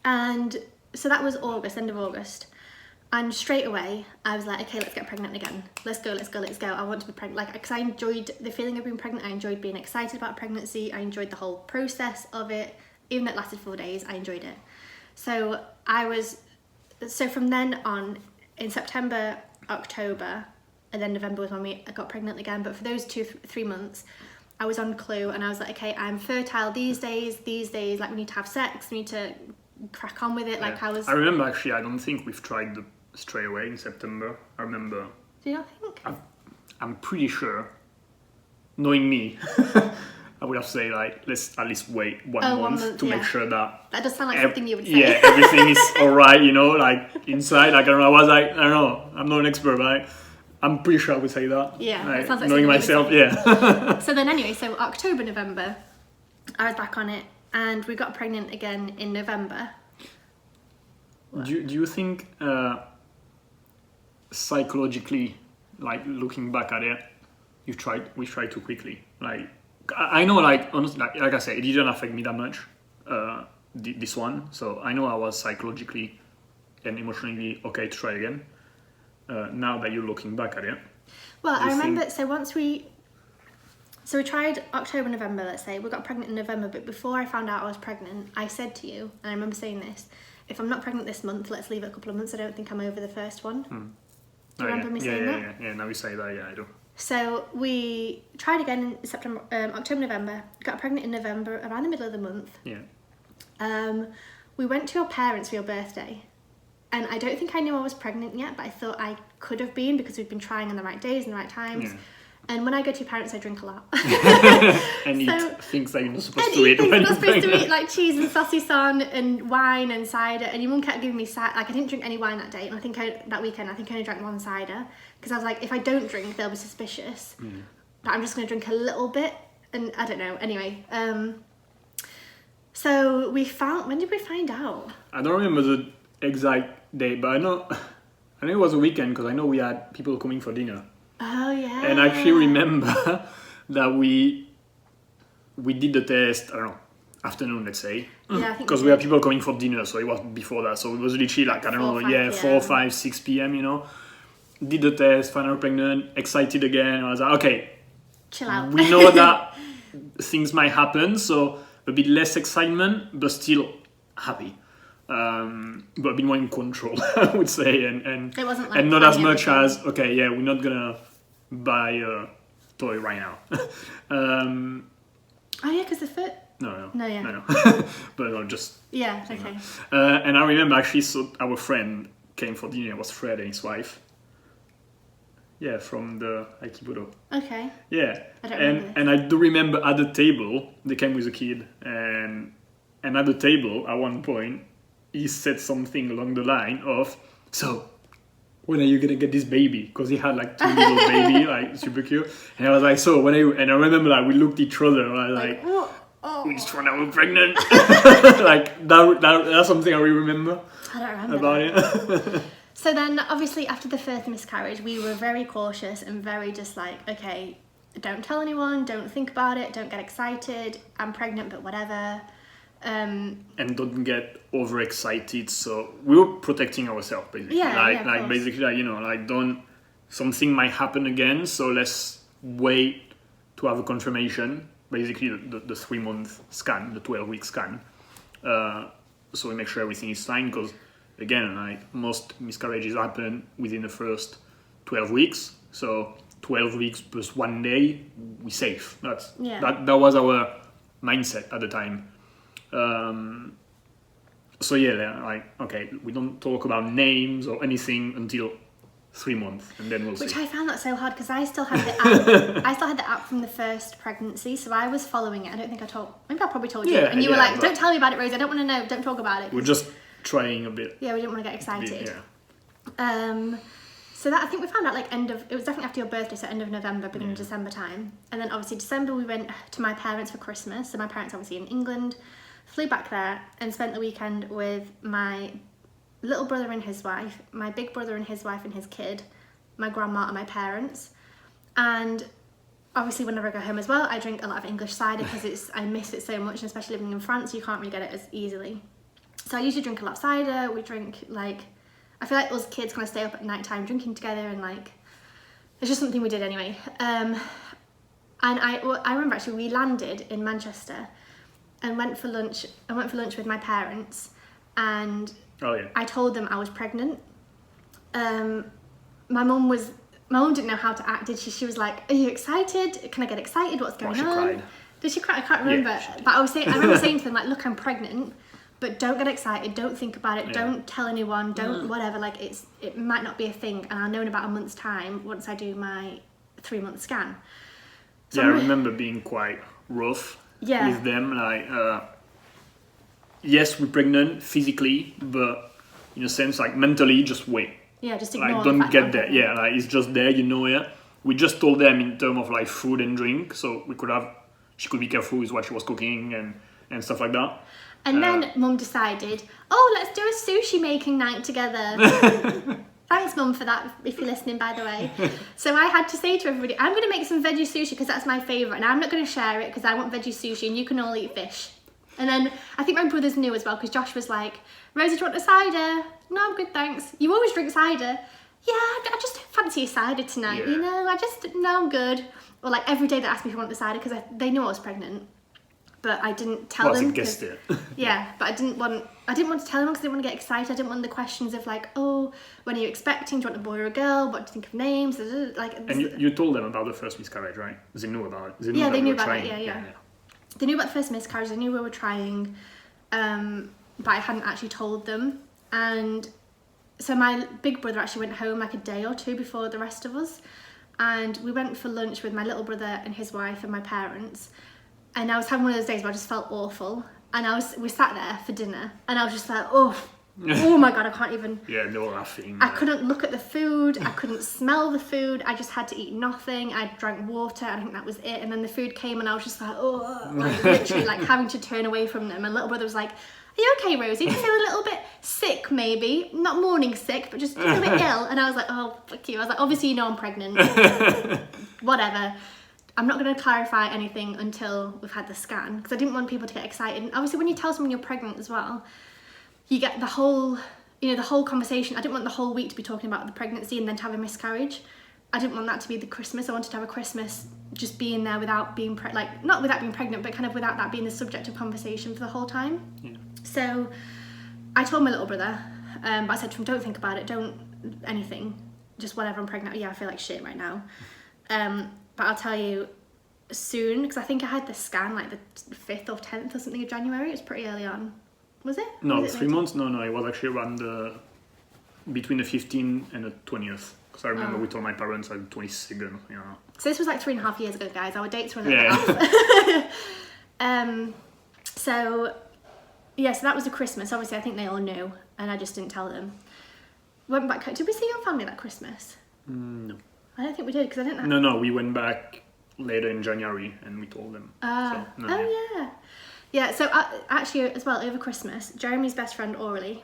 and so that was August, end of August. And straight away, I was like, okay, let's get pregnant again. Let's go. I want to be pregnant. Like, because I enjoyed the feeling of being pregnant. I enjoyed being excited about pregnancy. I enjoyed the whole process of it. Even though it lasted 4 days, I enjoyed it. So from then on, in September, October, and then November was when I got pregnant again. But for those 2-3 months, I was on Clue, and I was like, okay, I'm fertile these days, like we need to have sex, we need to crack on with it. Like I remember actually, I don't think we've tried the straight away in September. I remember. Do you not think? I'm pretty sure, knowing me, I would have said like, let's at least wait one month to make sure that... That does sound like something you would say. Yeah, everything is alright, you know, like inside, like I don't know, I don't know, I'm not an expert, but I'm pretty sure I would say that. Yeah, like, that sounds like knowing myself, yeah. So then anyway, so October, November, I was back on it, and we got pregnant again in November. Do you think psychologically, like looking back at it, we tried too quickly? Like I know, like honestly, like I said, it didn't affect me that much. This one, so I know I was psychologically and emotionally okay to try again. Now that you're looking back at it. Well, I remember. So we tried October, November. Let's say we got pregnant in November, but before I found out I was pregnant, I said to you, and I remember saying this: if I'm not pregnant this month, let's leave it a couple of months. I don't think I'm over the first one. Do you remember me saying that? Yeah. Now you say that, yeah, I do. So we tried again in September, October, November. Got pregnant in November, around the middle of the month. Yeah. We went to your parents for your birthday, and I don't think I knew I was pregnant yet, but I thought I could have been because we'd been trying on the right days and the right times. Yeah. And when I go to your parents, I drink a lot. And eat things that you're not supposed to eat. You're not supposed to eat, like cheese and saucisson and wine and cider. And your mum kept giving me cider. Like, I didn't drink any wine that day. And I think that weekend, I think I only drank one cider. Because I was like, if I don't drink, they'll be suspicious. But I'm just going to drink a little bit. And I don't know. Anyway. So when did we find out? I don't remember the exact day, but I know it was a weekend because I know we had people coming for dinner. Oh yeah. And I actually remember that we did the test, I don't know, afternoon, let's say. Yeah, I think Because we had people coming for dinner, so it was before that. So it was literally like, I don't know, 4, 5, 6 p.m., you know. Did the test, found out pregnant, excited again. I was like, okay, chill out. we know that things might happen, so a bit less excitement, but still happy. But a bit more in control, I would say. And it wasn't like and not as much as, okay, yeah, we're not going to buy a toy right now. Oh, yeah, because the foot... No. But no, just... Yeah, okay. And I remember actually, so our friend came for dinner. It was Fred and his wife. Yeah, from the Aikibudo. Okay. Yeah. I don't remember this. And I do remember at the table, they came with a kid, and at the table, at one point, he said something along the line of, so, when are you gonna get this baby? Because he had like 2 little baby, like super cute. And I was like, so when are you? And I remember like we looked at each other and I was like, we just found out we're pregnant. Like that's something I really remember. I don't remember about it. So then, obviously, after the first miscarriage, we were very cautious and very just like, okay, don't tell anyone, don't think about it, don't get excited. I'm pregnant, but whatever. And don't get overexcited. So we were protecting ourselves, basically. Yeah, basically, like, you know, like something might happen again. So let's wait to have a confirmation. Basically, the 3-month scan, the 12-week scan. So we make sure everything is fine because. Again, like most miscarriages happen within the first 12 weeks. So 12 weeks plus 1 day, we're safe. That was our mindset at the time. So yeah, like, okay, we don't talk about names or anything until 3 months, and then we'll see. Which I found that so hard because I still had the app. I still had the app from the first pregnancy, so I was following it. I don't think I told. Maybe I probably told you. Yeah, and you were like, "Don't tell me about it, Rosie. I don't want to know. Don't talk about it." We're just trying a bit. Yeah, we didn't want to get excited. Yeah. So that I think we found out like it was definitely after your birthday, so end of November, beginning of December time. And then obviously December we went to my parents for Christmas. So my parents obviously in England, flew back there and spent the weekend with my little brother and his wife, my big brother and his wife and his kid, my grandma and my parents. And obviously whenever I go home as well, I drink a lot of English cider because I miss it so much, and especially living in France, you can't really get it as easily. So I usually drink a lot of cider. We drink like, I feel like us kids kind of stay up at night time drinking together, and like, it's just something we did anyway. And I remember actually we landed in Manchester and went for lunch. I went for lunch with my parents, and I told them I was pregnant. My mum didn't know how to act. Did she? She was like, "Are you excited? Can I get excited? What's going on?" Cried. Did she cry? I can't remember. Yeah, but I remember saying to them like, "Look, I'm pregnant. But don't get excited, don't think about it, don't tell anyone, don't whatever, like it might not be a thing, and I'll know in about a month's time once I do my 3-month scan." So I remember being quite rough with them, like, yes, we're pregnant physically, but in a sense, like mentally, just wait. Yeah, just ignore like, the don't fact get there. Yeah, like it's just there, you know it. We just told them in terms of like food and drink, so she could be careful with what she was cooking and stuff like that. And then Mum decided, let's do a sushi making night together. Thanks, Mum, for that, if you're listening, by the way. So I had to say to everybody, I'm going to make some veggie sushi because that's my favourite, and I'm not going to share it because I want veggie sushi and you can all eat fish. And then I think my brothers knew as well because Josh was like, "Rosie, do you want a cider?" "No, I'm good, thanks." "You always drink cider." "Yeah, I just fancy a cider tonight, you know, no, I'm good." Or like every day they asked me if I want the cider because they knew I was pregnant. But I didn't tell them. Guessed it. Yeah, but I didn't want to tell them because I didn't want to get excited. I didn't want the questions of like, when are you expecting? Do you want a boy or a girl? What do you think of names? Like. And you told them about the first miscarriage, right? They knew about it. They knew about it. Yeah. They knew about the first miscarriage. They knew we were trying, but I hadn't actually told them. And so my big brother actually went home like a day or two before the rest of us, and we went for lunch with my little brother and his wife and my parents. And I was having one of those days where I just felt awful. And we sat there for dinner, and I was just like, oh my God, I can't even. Yeah, they were laughing. I couldn't look at the food. I couldn't smell the food. I just had to eat nothing. I drank water. I think that was it. And then the food came, and I was just like, literally like having to turn away from them. And little brother was like, "Are you okay, Rosie? Do you feel a little bit sick, maybe? Not morning sick, but just a little bit ill." And I was like, "Oh, fuck you." I was like, "Obviously, you know I'm pregnant." Whatever. I'm not going to clarify anything until we've had the scan, because I didn't want people to get excited. And obviously when you tell someone you're pregnant as well, you get the whole conversation. I didn't want the whole week to be talking about the pregnancy and then to have a miscarriage. I didn't want that to be the Christmas. I wanted to have a Christmas just being there without being not without being pregnant, but kind of without that being the subject of conversation for the whole time. Yeah. So I told my little brother, but I said to him, don't think about it, don't anything, just whatever, I'm pregnant. Yeah, I feel like shit right now. But I'll tell you soon, because I think I had the scan like the 5th or 10th or something of January. It was pretty early on. Was it? No, was it 3 months? No, it was actually around between the 15th and the 20th. Because I remember we told my parents like 22nd, you know. So this was like 3.5 years ago, guys. Our dates were a little bit off. So that was the Christmas. Obviously, I think they all knew, and I just didn't tell them. Went back. Did we see your family that Christmas? No. I don't think we did, because I didn't. No, we went back later in January and we told them. Yeah. So actually, as well, over Christmas, Jeremy's best friend Aurelie,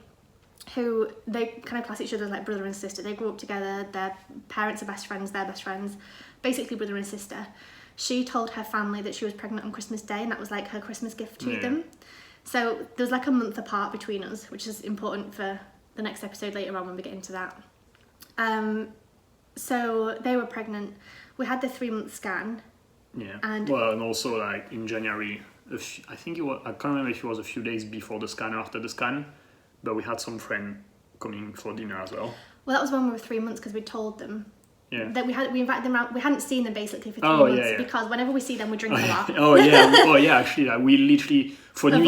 who they kind of class each other as like brother and sister. They grew up together. Their parents are best friends. They're best friends. Basically, brother and sister. She told her family that she was pregnant on Christmas Day, and that was like her Christmas gift to them. So there was like a month apart between us, which is important for the next episode later on when we get into that. So they were pregnant. We had the 3-month scan. Yeah. And also like in January, I think it was, I can't remember if it was a few days before the scan or after the scan, but we had some friend coming for dinner as well. Well, that was when we were 3 months, because we told them. Yeah. That we invited them around. We hadn't seen them basically for 3 months because whenever we see them, we drink a lot. Actually, we literally for New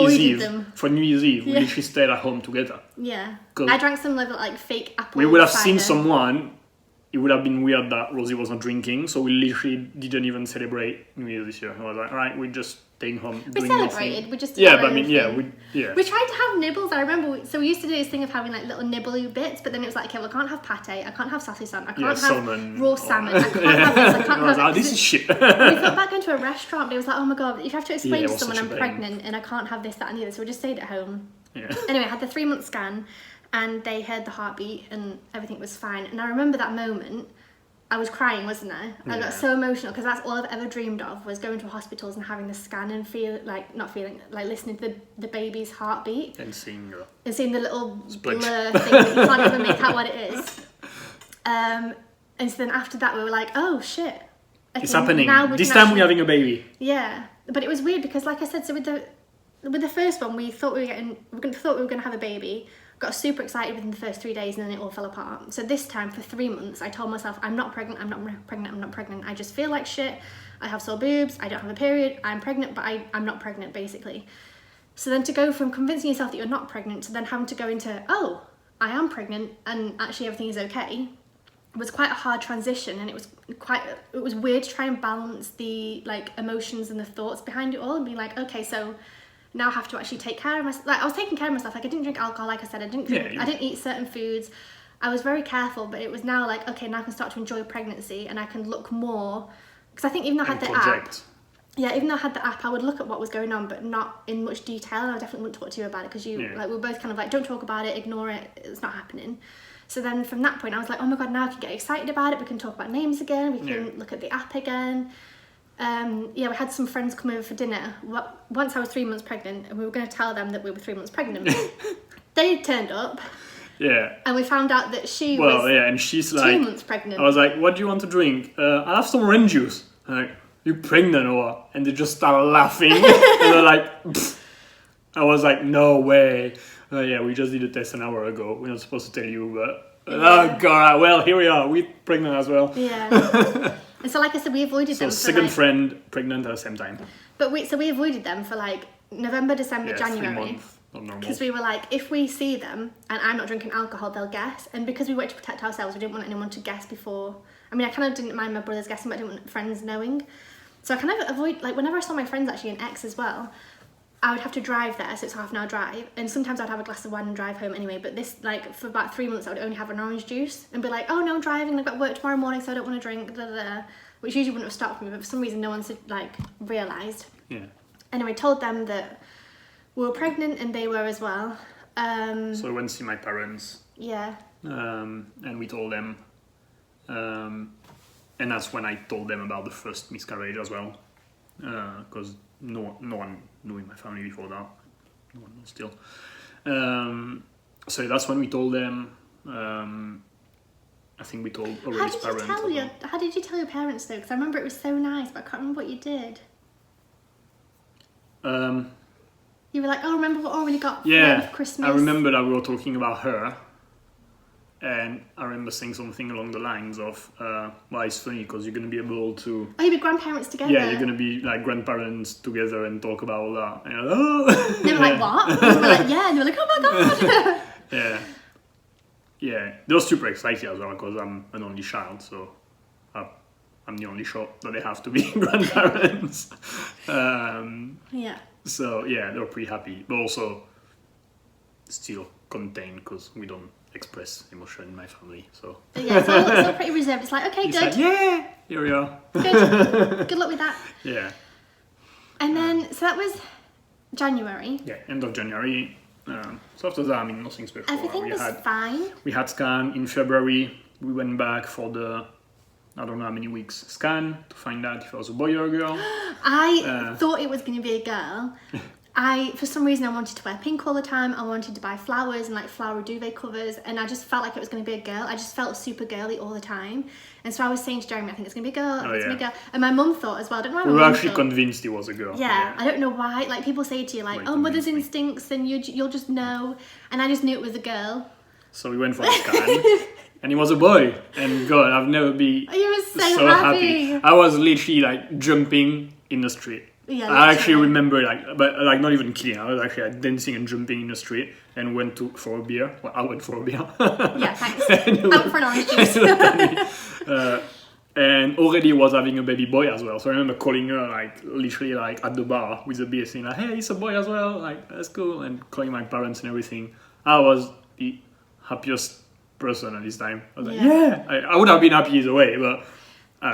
Year's Eve, we literally stayed at home together. Yeah. I drank some like fake apple. We would have cider. seen someone. It would have been weird that Rosie wasn't drinking, so we literally didn't even celebrate New Year this year. I was like, all right, we're just staying home. We celebrated. Nothing. We just but I mean, We tried to have nibbles. I remember. So we used to do this thing of having like little nibbly bits, but then it was like, okay, well, I can't have pate, I can't have saucisson, I can't have salmon, raw salmon, I can't have this, I can't have this is shit. We got back into a restaurant, but it was like, oh my god, you have to explain to someone I'm pregnant and I can't have this, that, and the other. So we just stayed at home. Yeah. Anyway, I had the 3-month scan, and they heard the heartbeat, and everything was fine. And I remember that moment. I was crying, wasn't I? I got so emotional, because that's all I've ever dreamed of, was going to hospitals and having the scan and listening to the baby's heartbeat. And seeing the little blur thing that you can't even make out what it is. And so then after that we were like, oh shit. Okay, it's happening. This time we're having a baby. Yeah. But it was weird, because like I said, so with the first one, we thought we were going to have a baby. Got super excited within the first 3 days, and then it all fell apart. So this time, for 3 months, I told myself, I'm not pregnant, I'm not pregnant, I'm not pregnant. I just feel like shit. I have sore boobs, I don't have a period, I'm pregnant, but I'm not pregnant, basically. So then to go from convincing yourself that you're not pregnant to then having to go into, oh, I am pregnant, and actually everything is okay, was quite a hard transition. And it was weird to try and balance the like emotions and the thoughts behind it all, and be like, okay, so now I have to actually take care of myself. Like, I was taking care of myself. Like, I didn't drink alcohol, like I said. I didn't eat certain foods. I was very careful, but it was now like, okay, now I can start to enjoy pregnancy, and I can look more. Because I think even though I had the app, I would look at what was going on, but not in much detail. And I definitely wouldn't talk to you about it, because we were both kind of like, don't talk about it, ignore it, it's not happening. So then from that point, I was like, oh my god, now I can get excited about it. We can talk about names again. We can look at the app again. We had some friends come over for dinner. Once I was 3 months pregnant, and we were going to tell them that we were 3 months pregnant. They turned up. Yeah. And we found out that she was and she's 2 months pregnant. I was like, what do you want to drink? I'll have some orange juice. I'm like, you pregnant or what? And they just started laughing. And they're like, pfft. I was like, no way. We just did a test an hour ago. We're not supposed to tell you, but oh god, well, here we are. We're pregnant as well. Yeah. And so, like I said, we avoided them. So second friend pregnant at the same time. But we avoided them for like November, December, January. 3 months, not normal. Because we were like, if we see them and I'm not drinking alcohol, they'll guess. And because we wanted to protect ourselves, we didn't want anyone to guess before. I mean, I kind of didn't mind my brothers guessing, but I didn't want friends knowing. So I kind of avoid, like, whenever I saw my friends actually in X as well, I would have to drive there, so it's a half-an-hour drive, and sometimes I'd have a glass of wine and drive home anyway. But this, like, for about 3 months, I would only have an orange juice and be like, oh no, I'm driving, I've got work tomorrow morning, so I don't want to drink, blah, blah, blah. Which usually wouldn't have stopped me, but for some reason no one's like realised. Yeah. Anyway, told them that we were pregnant, and they were as well. So I went to see my parents. Yeah. And we told them. and that's when I told them about the first miscarriage as well, because no one knew in my family before that. No one knows still. So that's when we told them. I think we told Aure's parents. How did you tell your parents though? Because I remember it was so nice, but I can't remember what you did. You were like, "Oh, remember what Aurelie got for Christmas?" I remember that we were talking about her, and I remember saying something along the lines of, "Well, it's funny because you're going to be able to." Oh, you'll be grandparents together. Yeah, you're going to be like grandparents together and talk about all that. And you're like, oh. They were like, "What?" And we were like, "Yeah," and they were like, "Oh my god." Yeah. They were super excited as well because I'm an only child, so I'm the only child that they have to be grandparents. So yeah, they were pretty happy, but also still contained because we don't express emotion in my family. So yeah, it's all pretty reserved. It's like, okay, good. Like, yeah, here we are. Good luck with that. Yeah. And then, so that was January. Yeah, end of January. So after that, I mean, nothing special. Everything was fine. We had scan in February. We went back for the, I don't know how many weeks, scan to find out if it was a boy or a girl. I thought it was going to be a girl. For some reason, I wanted to wear pink all the time. I wanted to buy flowers and like flower duvet covers, and I just felt like it was going to be a girl. I just felt super girly all the time, and so I was saying to Jeremy, "I think it's going to be a girl. It's going to be a girl." And my mum thought as well. I don't know why my we were mum actually thought. Convinced it was a girl. Yeah, I don't know why. Like people say to you, like, "Oh, mother's instincts," and you'll just know. And I just knew it was a girl. So we went for the scan, and it was a boy. And God, I've never been You were so happy. I was literally like jumping in the street. Yeah, I actually remember but not even kidding. I was actually like, dancing and jumping in the street and went for a beer. Well, I went for a beer. Yeah, thanks. Out for an orange juice. And already was having a baby boy as well. So I remember calling her like literally like at the bar with a beer, saying like, "Hey, it's a boy as well. Like that's cool." And calling my parents and everything. I was the happiest person at this time. I was like, yeah. I would have been happy either way, but.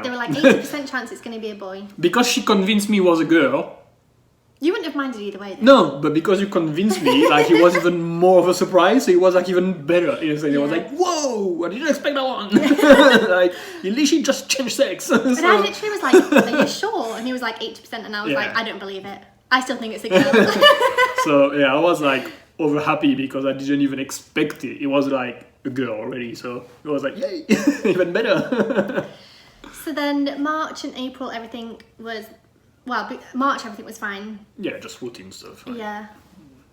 They were like 80% chance it's going to be a boy. Because she convinced me it was a girl. You wouldn't have minded either way, though. No, but because you convinced me, like it was even more of a surprise. So it was like even better. It was like, whoa! I didn't expect that one. Like you literally just changed sex. And I literally was like, "Are you sure?" And he was like 80%, and I was like, "I don't believe it. I still think it's a girl." So yeah, I was like over happy because I didn't even expect it. It was like a girl already, so it was like, yay, even better. So then March and April, everything was, March everything was fine. Yeah, just routine stuff. Right? Yeah.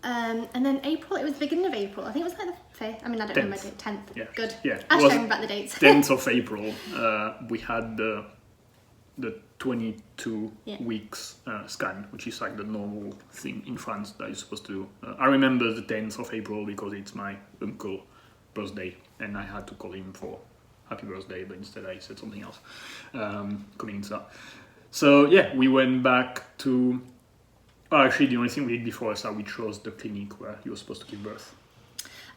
And then April, it was the beginning of April. I think it was like the 5th. I mean, I don't remember my date. 10th. Yeah. Good. Yeah. I was showing back the dates. 10th of April, we had the 22 weeks scan, which is like the normal thing in France that you're supposed to do. I remember the 10th of April because it's my uncle's birthday, and I had to call him for happy birthday, but instead I said something else coming into that. So yeah, we went back to, actually the only thing we did before is that we chose the clinic where you were supposed to give birth.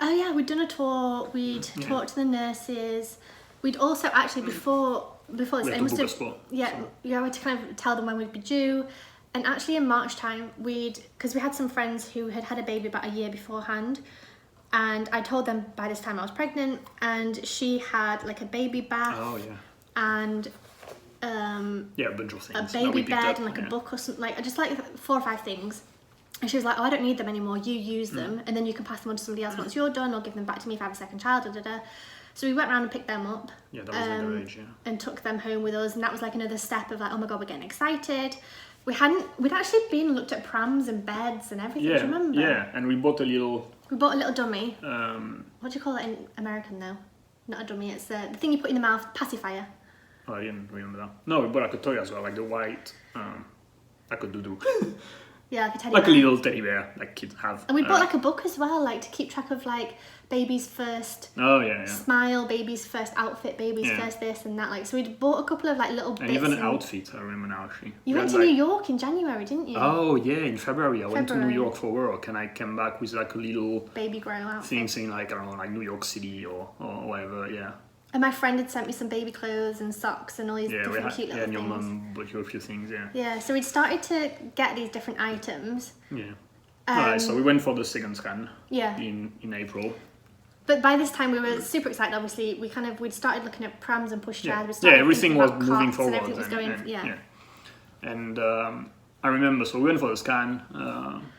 Oh yeah, we'd done a tour, we'd talked to the nurses, we'd also actually before this, I must have, I had to kind of tell them when we'd be due, and actually in March time because we had some friends who had had a baby about a year beforehand, and I told them by this time I was pregnant, and she had like a baby bath. Oh yeah. And a bunch of things. A baby bed and like a book or something, like just like 4 or 5 things. And she was like, "Oh, I don't need them anymore. You use them, and then you can pass them on to somebody else once you're done, or give them back to me if I have a second child." So we went around and picked them up. Yeah, that was their age, and took them home with us, and that was like another step of like, oh my god, we're getting excited. We'd actually been and looked at prams and beds and everything. Yeah, do you remember? Yeah, and we bought a little. We bought a little dummy. What do you call it in American though? Not a dummy. It's the thing you put in the mouth, pacifier. Oh, I didn't remember that. No, we bought like a toy as well, like the white, like a doo-doo. Yeah, like a teddy like bear. a little teddy bear, like kids have. And we bought like a book as well, like to keep track of like baby's first smile, baby's first outfit, baby's first this and that. Like, so we'd bought a couple of like little bits. And even outfits, I remember now actually. You went to New York in January, didn't you? Oh yeah, in February. I went to New York for work, and I came back with like a little baby grow outfit thing saying like, I don't know, like New York City or whatever, yeah. And my friend had sent me some baby clothes and socks and all these different cute little things. Yeah, and your mum bought you a few things, yeah. Yeah, so we'd started to get these different items. Yeah. Alright, so we went for the second scan. Yeah. In April. But by this time we were super excited. Obviously, we'd started looking at prams and pushchairs. We started everything was thinking about moving cots forward. And everything was going. And I remember, so we went for the scan.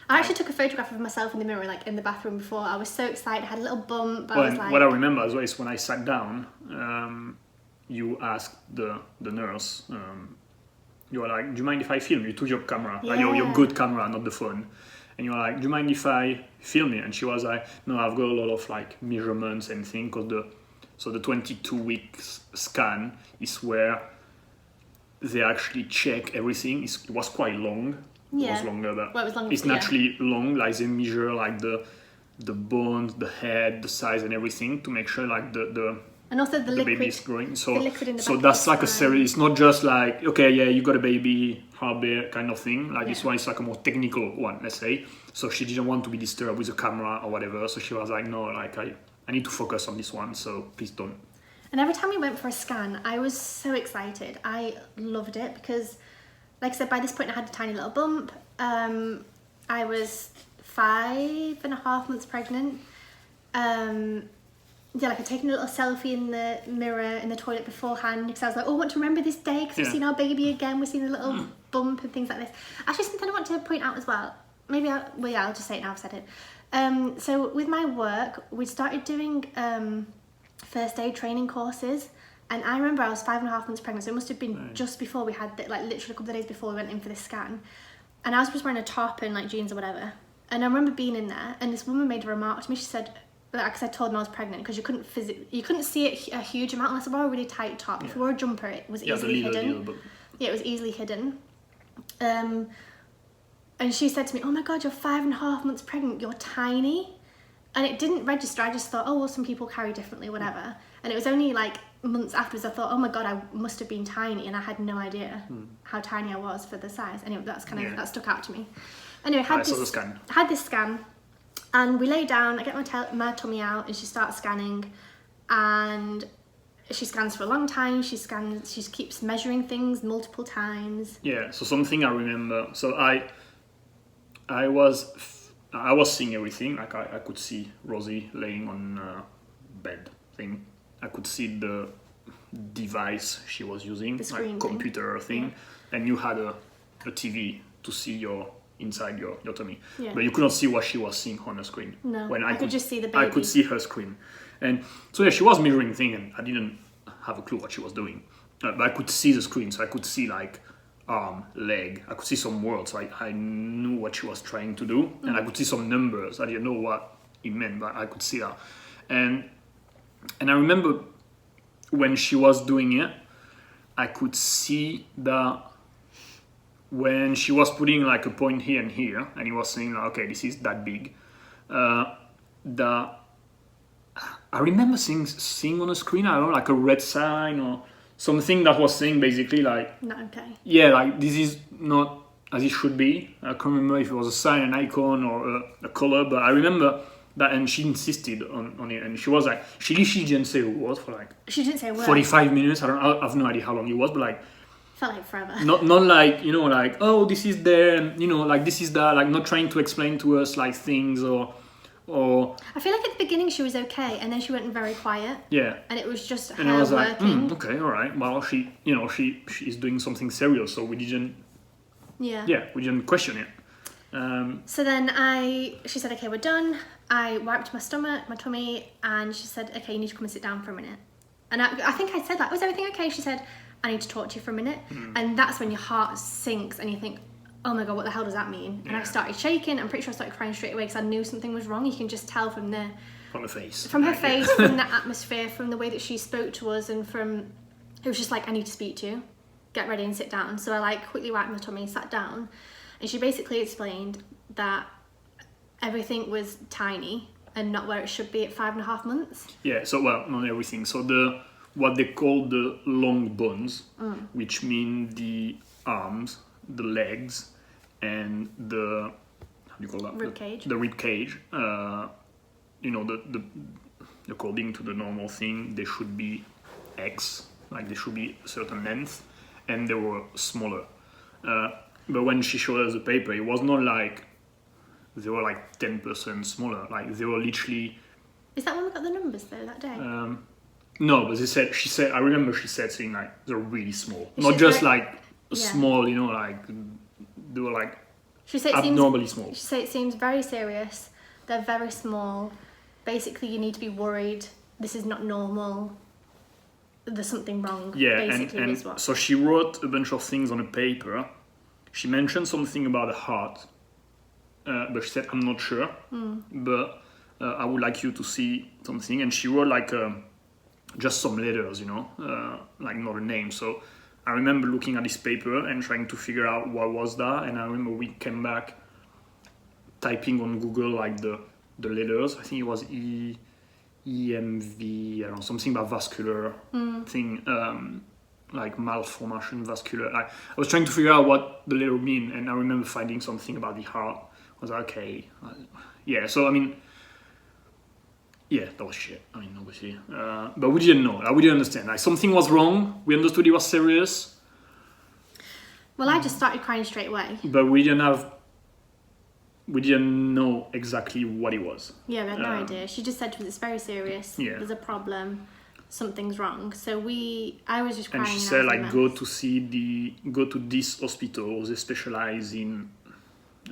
I actually took a photograph of myself in the mirror, like in the bathroom before. I was so excited. I had a little bump. What I remember as well is when I sat down, you asked the nurse. You were like, "Do you mind if I film?" You took your camera, like your good camera, not the phone. And you were like, "Do you mind if I film it?" And she was like, "No, I've got a lot of like measurements and things." Because the 22 weeks scan is where they actually check everything. It was quite long. Yeah. It was longer, but it was longer, it's naturally long. Like they measure like the bones, the head, the size, and everything to make sure like and also the liquid, baby is growing. So the liquid in the so back that's is like a fine. series. It's not just like, okay, yeah, you got a baby, heartbeat kind of thing. Like this one is like a more technical one, let's say. So she didn't want to be disturbed with the camera or whatever. So she was like, no, like I need to focus on this one. So please don't. And every time we went for a scan, I was so excited. I loved it because, like I said, by this point I had a tiny little bump. I was 5.5 months pregnant. Like I'd taken a little selfie in the mirror in the toilet beforehand because I was like, oh, I want to remember this day because we've seen our baby again. We've seen a little bump and things like this. Actually, something I want to point out as well. I'll just say it now I've said it. So with my work, we started doing first aid training courses. And I remember I was 5.5 months pregnant, so it must have been just before we had, like literally a couple of days before we went in for this scan. And I was just wearing a top and like jeans or whatever. And I remember being in there and this woman made a remark to me. She said, because I told them I was pregnant, because you couldn't see it a huge amount unless I wore a really tight top. If you wore a jumper, it was easily hidden. Yeah, it was easily hidden. And she said to me, "Oh my God, you're 5.5 months pregnant. You're tiny." And it didn't register. I just thought, oh, well, some people carry differently, whatever. And it was only like months afterwards I thought, oh my God, I must have been tiny, and I had no idea how tiny I was for the size. Anyway, that stuck out to me. Anyway, had this scan. And we lay down, I get my tummy out, and she starts scanning, and she scans for a long time. She keeps measuring things multiple times. Yeah, so something I remember, so I was seeing everything. Like I could see Rosie laying on a bed thing. I could see the device she was using, the screen like computer thing, and you had a TV to see inside your tummy, but you could not see what she was seeing on the screen. No, when I could just see the baby. I could see her screen, and so she was measuring things, and I didn't have a clue what she was doing, but I could see the screen, so I could see like arm, leg. I could see some words, so I knew what she was trying to do, and I could see some numbers. I didn't know what it meant, but I could see that, and I remember when she was doing it, I could see that. When she was putting like a point here and here, and he was saying, like, okay, this is that big, I remember seeing on the screen, I don't know, like a red sign or something that was saying basically like, not okay. Yeah, like this is not as it should be. I can't remember if it was a sign, an icon, or a color, but I remember that, and she insisted on it, and she was like, she didn't say a word for like. She didn't say a word. 45 minutes. I have no idea how long it was, but like. Felt like forever. Not like, like, oh, this is there, and like this is that, like not trying to explain to us like things or. I feel like at the beginning she was okay, and then she went very quiet. Yeah. And it was just and her I was working. Like, okay, all right. Well, she's doing something serious, so we didn't. Yeah. Yeah, we didn't question it. So then she said, okay, we're done. I wiped my tummy, and she said, okay, you need to come and sit down for a minute. And I think I said that. Was everything okay? She said, I need to talk to you for a minute. And that's when your heart sinks and you think, oh my God, what the hell does that mean? And I started shaking. I'm pretty sure I started crying straight away because I knew something was wrong. You can just tell from her face, from the atmosphere, from the way that she spoke to us, and it was just like, I need to speak to you. Get ready and sit down. So I like quickly wiped my tummy, sat down, and she basically explained that everything was tiny and not where it should be at 5.5 months. Yeah, so well, not everything. So what they call the long bones, which mean the arms, the legs, and the, how do you call that? Rib cage. The rib cage. According to the normal thing, they should be X, like they should be a certain length, and they were smaller. But when she showed us the paper, it was not like they were like 10% smaller. Like they were literally Is that when we got the numbers though that day? No, but she said, I remember she said saying like they're really small, She's not just very- like small, you know, like they were like She said abnormally small. She said it seems very serious. They're very small. Basically, you need to be worried. This is not normal. There's something wrong. Yeah, basically, and is what. so she wrote a bunch of things on a paper. She mentioned something about the heart, but she said, I'm not sure, but I would like you to see something. And she wrote like just some letters, you know, like not a name. So I remember looking at this paper and trying to figure out what was that. And I remember we came back typing on Google like the letters. I think it was EMV, I don't know, something about vascular thing, like malformation vascular. I was trying to figure out what the letter mean, and I remember finding something about the heart. I was like, okay, yeah. So I mean, yeah, that was shit. I mean, obviously, but we didn't know. We didn't understand. Like something was wrong. We understood it was serious. Well, I just started crying straight away. But we didn't know exactly what it was. Yeah, we had no idea. She just said to us, it's very serious. Yeah. There's a problem. Something's wrong. So I was just crying. And she said, like, go to this hospital. They specialize in,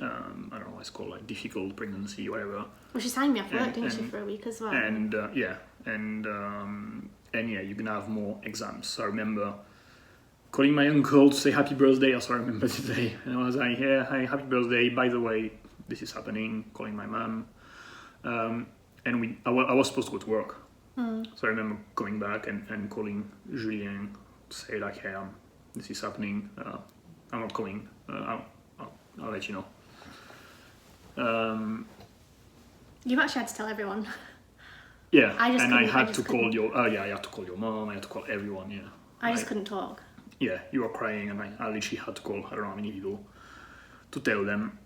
I don't know what it's called, like difficult pregnancy, whatever. Well, she signed me off work, didn't she, for a week as well? And yeah, and you're gonna have more exams. So I remember calling my uncle to say happy birthday. Also, I remember the day, and I was like, yeah, hi, happy birthday. By the way, this is happening. Calling my mom, and I was supposed to go to work. So I remember going back and calling Julien to say like, hey, this is happening. I'm not coming. I'll let you know. You've actually had to tell everyone. Yeah, I had to call your mom. I had to call everyone. Yeah, I just couldn't talk. Yeah, you were crying, and I literally had to call I don't know how many people to tell them.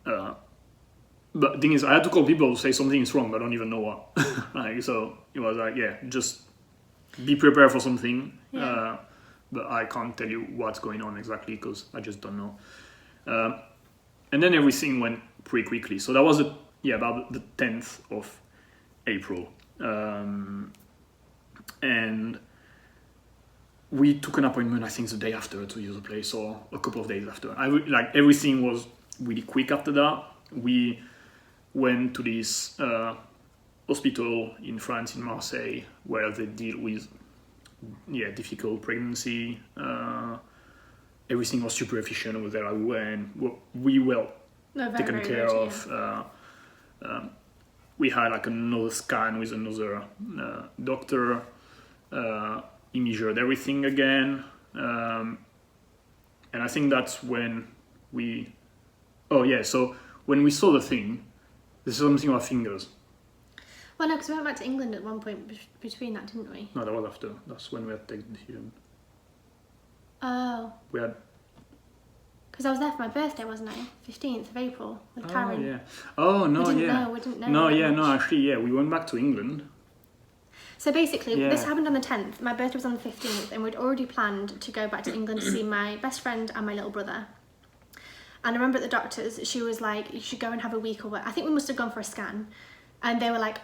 But the thing is, I had to call people to say something is wrong, but I don't even know what. Like, so it was like, yeah, just be prepared for something. Yeah. But I can't tell you what's going on exactly because I just don't know. And then everything went pretty quickly. So that was about the 10th of April. And we took an appointment, I think, the day after to use the place, or a couple of days after. Everything was really quick after that. We went to this hospital in France, in Marseille, where they deal with difficult pregnancy. Everything was super efficient over there. We were taken care of. We had like another scan with another doctor. He measured everything again, and I think that's when we. Oh yeah, so when we saw the thing, this is something about fingers. Well, no, because we went back to England at one point between that, didn't we? No, that was after. That's when we had to take the decision. Oh. We had. Because I was there for my birthday, wasn't I? 15th of April with Karen. Oh yeah. Oh no, we didn't yeah. Know, we didn't know. No, yeah, no. Actually, yeah, we went back to England. So basically, this happened on the 10th. My birthday was on the 15th, and we'd already planned to go back to England to see my best friend and my little brother. And I remember at the doctor's, she was like, you should go and have a week or what. I think we must have gone for a scan. And they were like,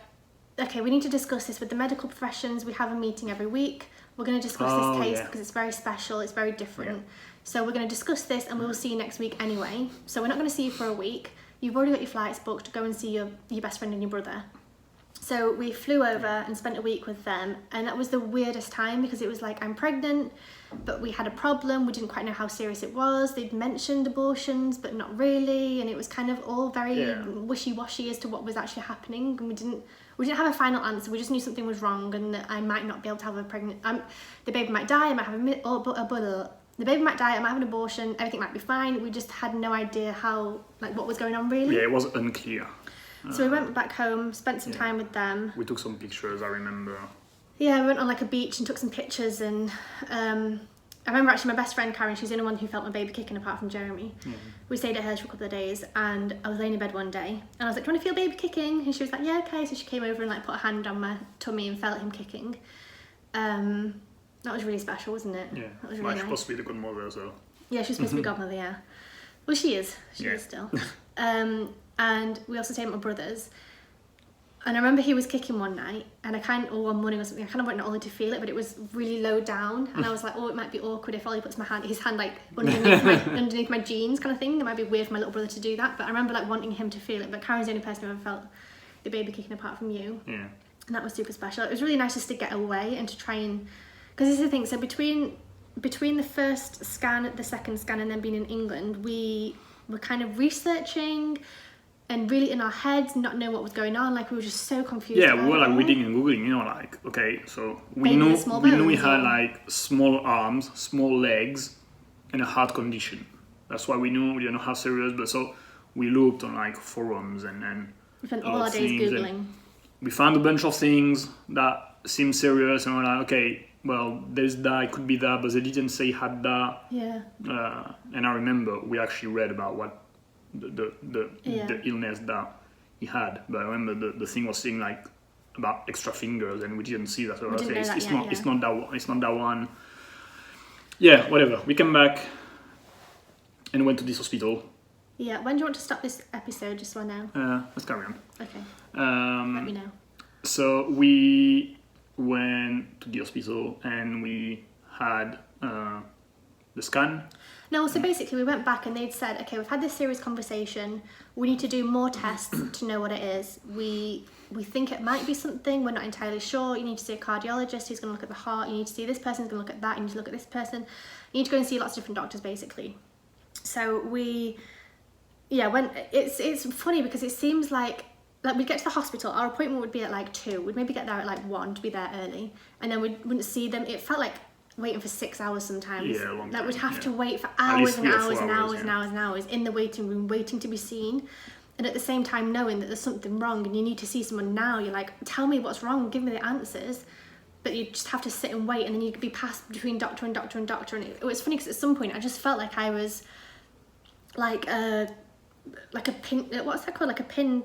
okay, we need to discuss this with the medical professions. We have a meeting every week. We're going to discuss this case because it's very special. It's very different. Yeah. So we're going to discuss this and we will see you next week anyway. So we're not going to see you for a week. You've already got your flights booked to go and see your best friend and your brother. So we flew over and spent a week with them, and that was the weirdest time because it was like, I'm pregnant, but we had a problem. We didn't quite know how serious it was. They'd mentioned abortions, but not really, and it was kind of all very wishy-washy as to what was actually happening, and we didn't have a final answer. We just knew something was wrong and that I might not be able to have a pregnant. The baby might die. I might have the baby might die. I might have an abortion. Everything might be fine. We just had no idea what was going on really. Yeah, it was unclear. So we went back home, spent some time with them. We took some pictures, I remember. Yeah, we went on like a beach and took some pictures, and I remember actually my best friend Karen, she's the only one who felt my baby kicking apart from Jeremy. Mm-hmm. We stayed at hers for a couple of days, and I was laying in bed one day and I was like, do you want to feel baby kicking? And she was like, yeah, okay. So she came over and like put a hand on my tummy and felt him kicking. That was really special, wasn't it? Yeah, that was really nice. She's supposed to be the godmother as well. Yeah, she's supposed to be godmother, yeah. Well, she is. She is still. And we also stayed at my brother's. And I remember he was kicking one night, and or one morning or something, I kind of wanted Ollie to feel it, but it was really low down, and I was like, oh, it might be awkward if Ollie puts his hand like underneath my jeans kind of thing. It might be weird for my little brother to do that, but I remember like wanting him to feel it. But Karen's the only person who ever felt the baby kicking apart from you. Yeah. And that was super special. It was really nice just to get away and to try and, because this is the thing, so between the first scan, the second scan, and then being in England, we were kind of researching and really in our heads, not knowing what was going on. Like, we were just so confused. Yeah, we were like reading and googling, like, okay, so we knew he had like small arms, small legs, and a heart condition. That's why we knew. We didn't know how serious, but so we looked on like forums and we spent all our days googling. We found a bunch of things that seemed serious, and we're like, okay, well, there's that, it could be that, but they didn't say he had that. Yeah. And I remember we actually read about what the illness that he had, but I remember the thing was saying like about extra fingers, and we didn't see that. So it's not that one. Yeah, whatever. We came back and went to this hospital. Yeah. When do you want to stop this episode? Just so I know. Let's carry on. Okay. Let me know. So we went to the hospital and we had the scan. No, so basically we went back and they'd said, okay, we've had this serious conversation. We need to do more tests to know what it is. We think it might be something. We're not entirely sure. You need to see a cardiologist who's going to look at the heart. You need to see this person who's going to look at that. You need to look at this person. You need to go and see lots of different doctors, basically. So when it's funny because it seems like we'd get to the hospital, our appointment would be at like 2. We'd maybe get there at like 1 to be there early, and then we wouldn't see them. It felt like waiting for 6 hours sometimes. Yeah, a long time. Like we'd have to wait for hours and hours and hours and hours and hours in the waiting room, waiting to be seen. And at the same time knowing that there's something wrong and you need to see someone now, you're like, tell me what's wrong, give me the answers. But you just have to sit and wait, and then you could be passed between doctor and doctor and doctor. And it was funny because at some point I just felt like I was like a pin, what's that called? Like a pin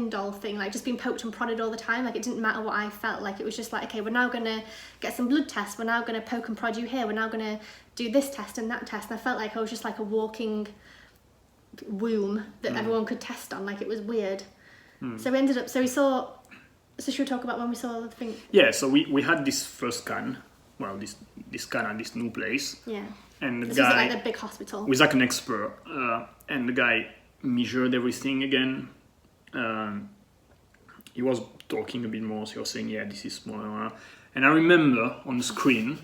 doll thing, like just being poked and prodded all the time. Like it didn't matter what I felt. Like it was just like, okay, we're now gonna get some blood tests, we're now gonna poke and prod you here, we're now gonna do this test and that test. And I felt like I was just like a walking womb that everyone could test on. Like it was weird. So we ended up, so should we talk about when we saw the thing? Yeah, so we had this first scan, well, this scan at this new place. Yeah. And this was like the big hospital. Was like an expert, and the guy measured everything again. He was talking a bit more, so he was saying, yeah, this is small. And I remember on the screen,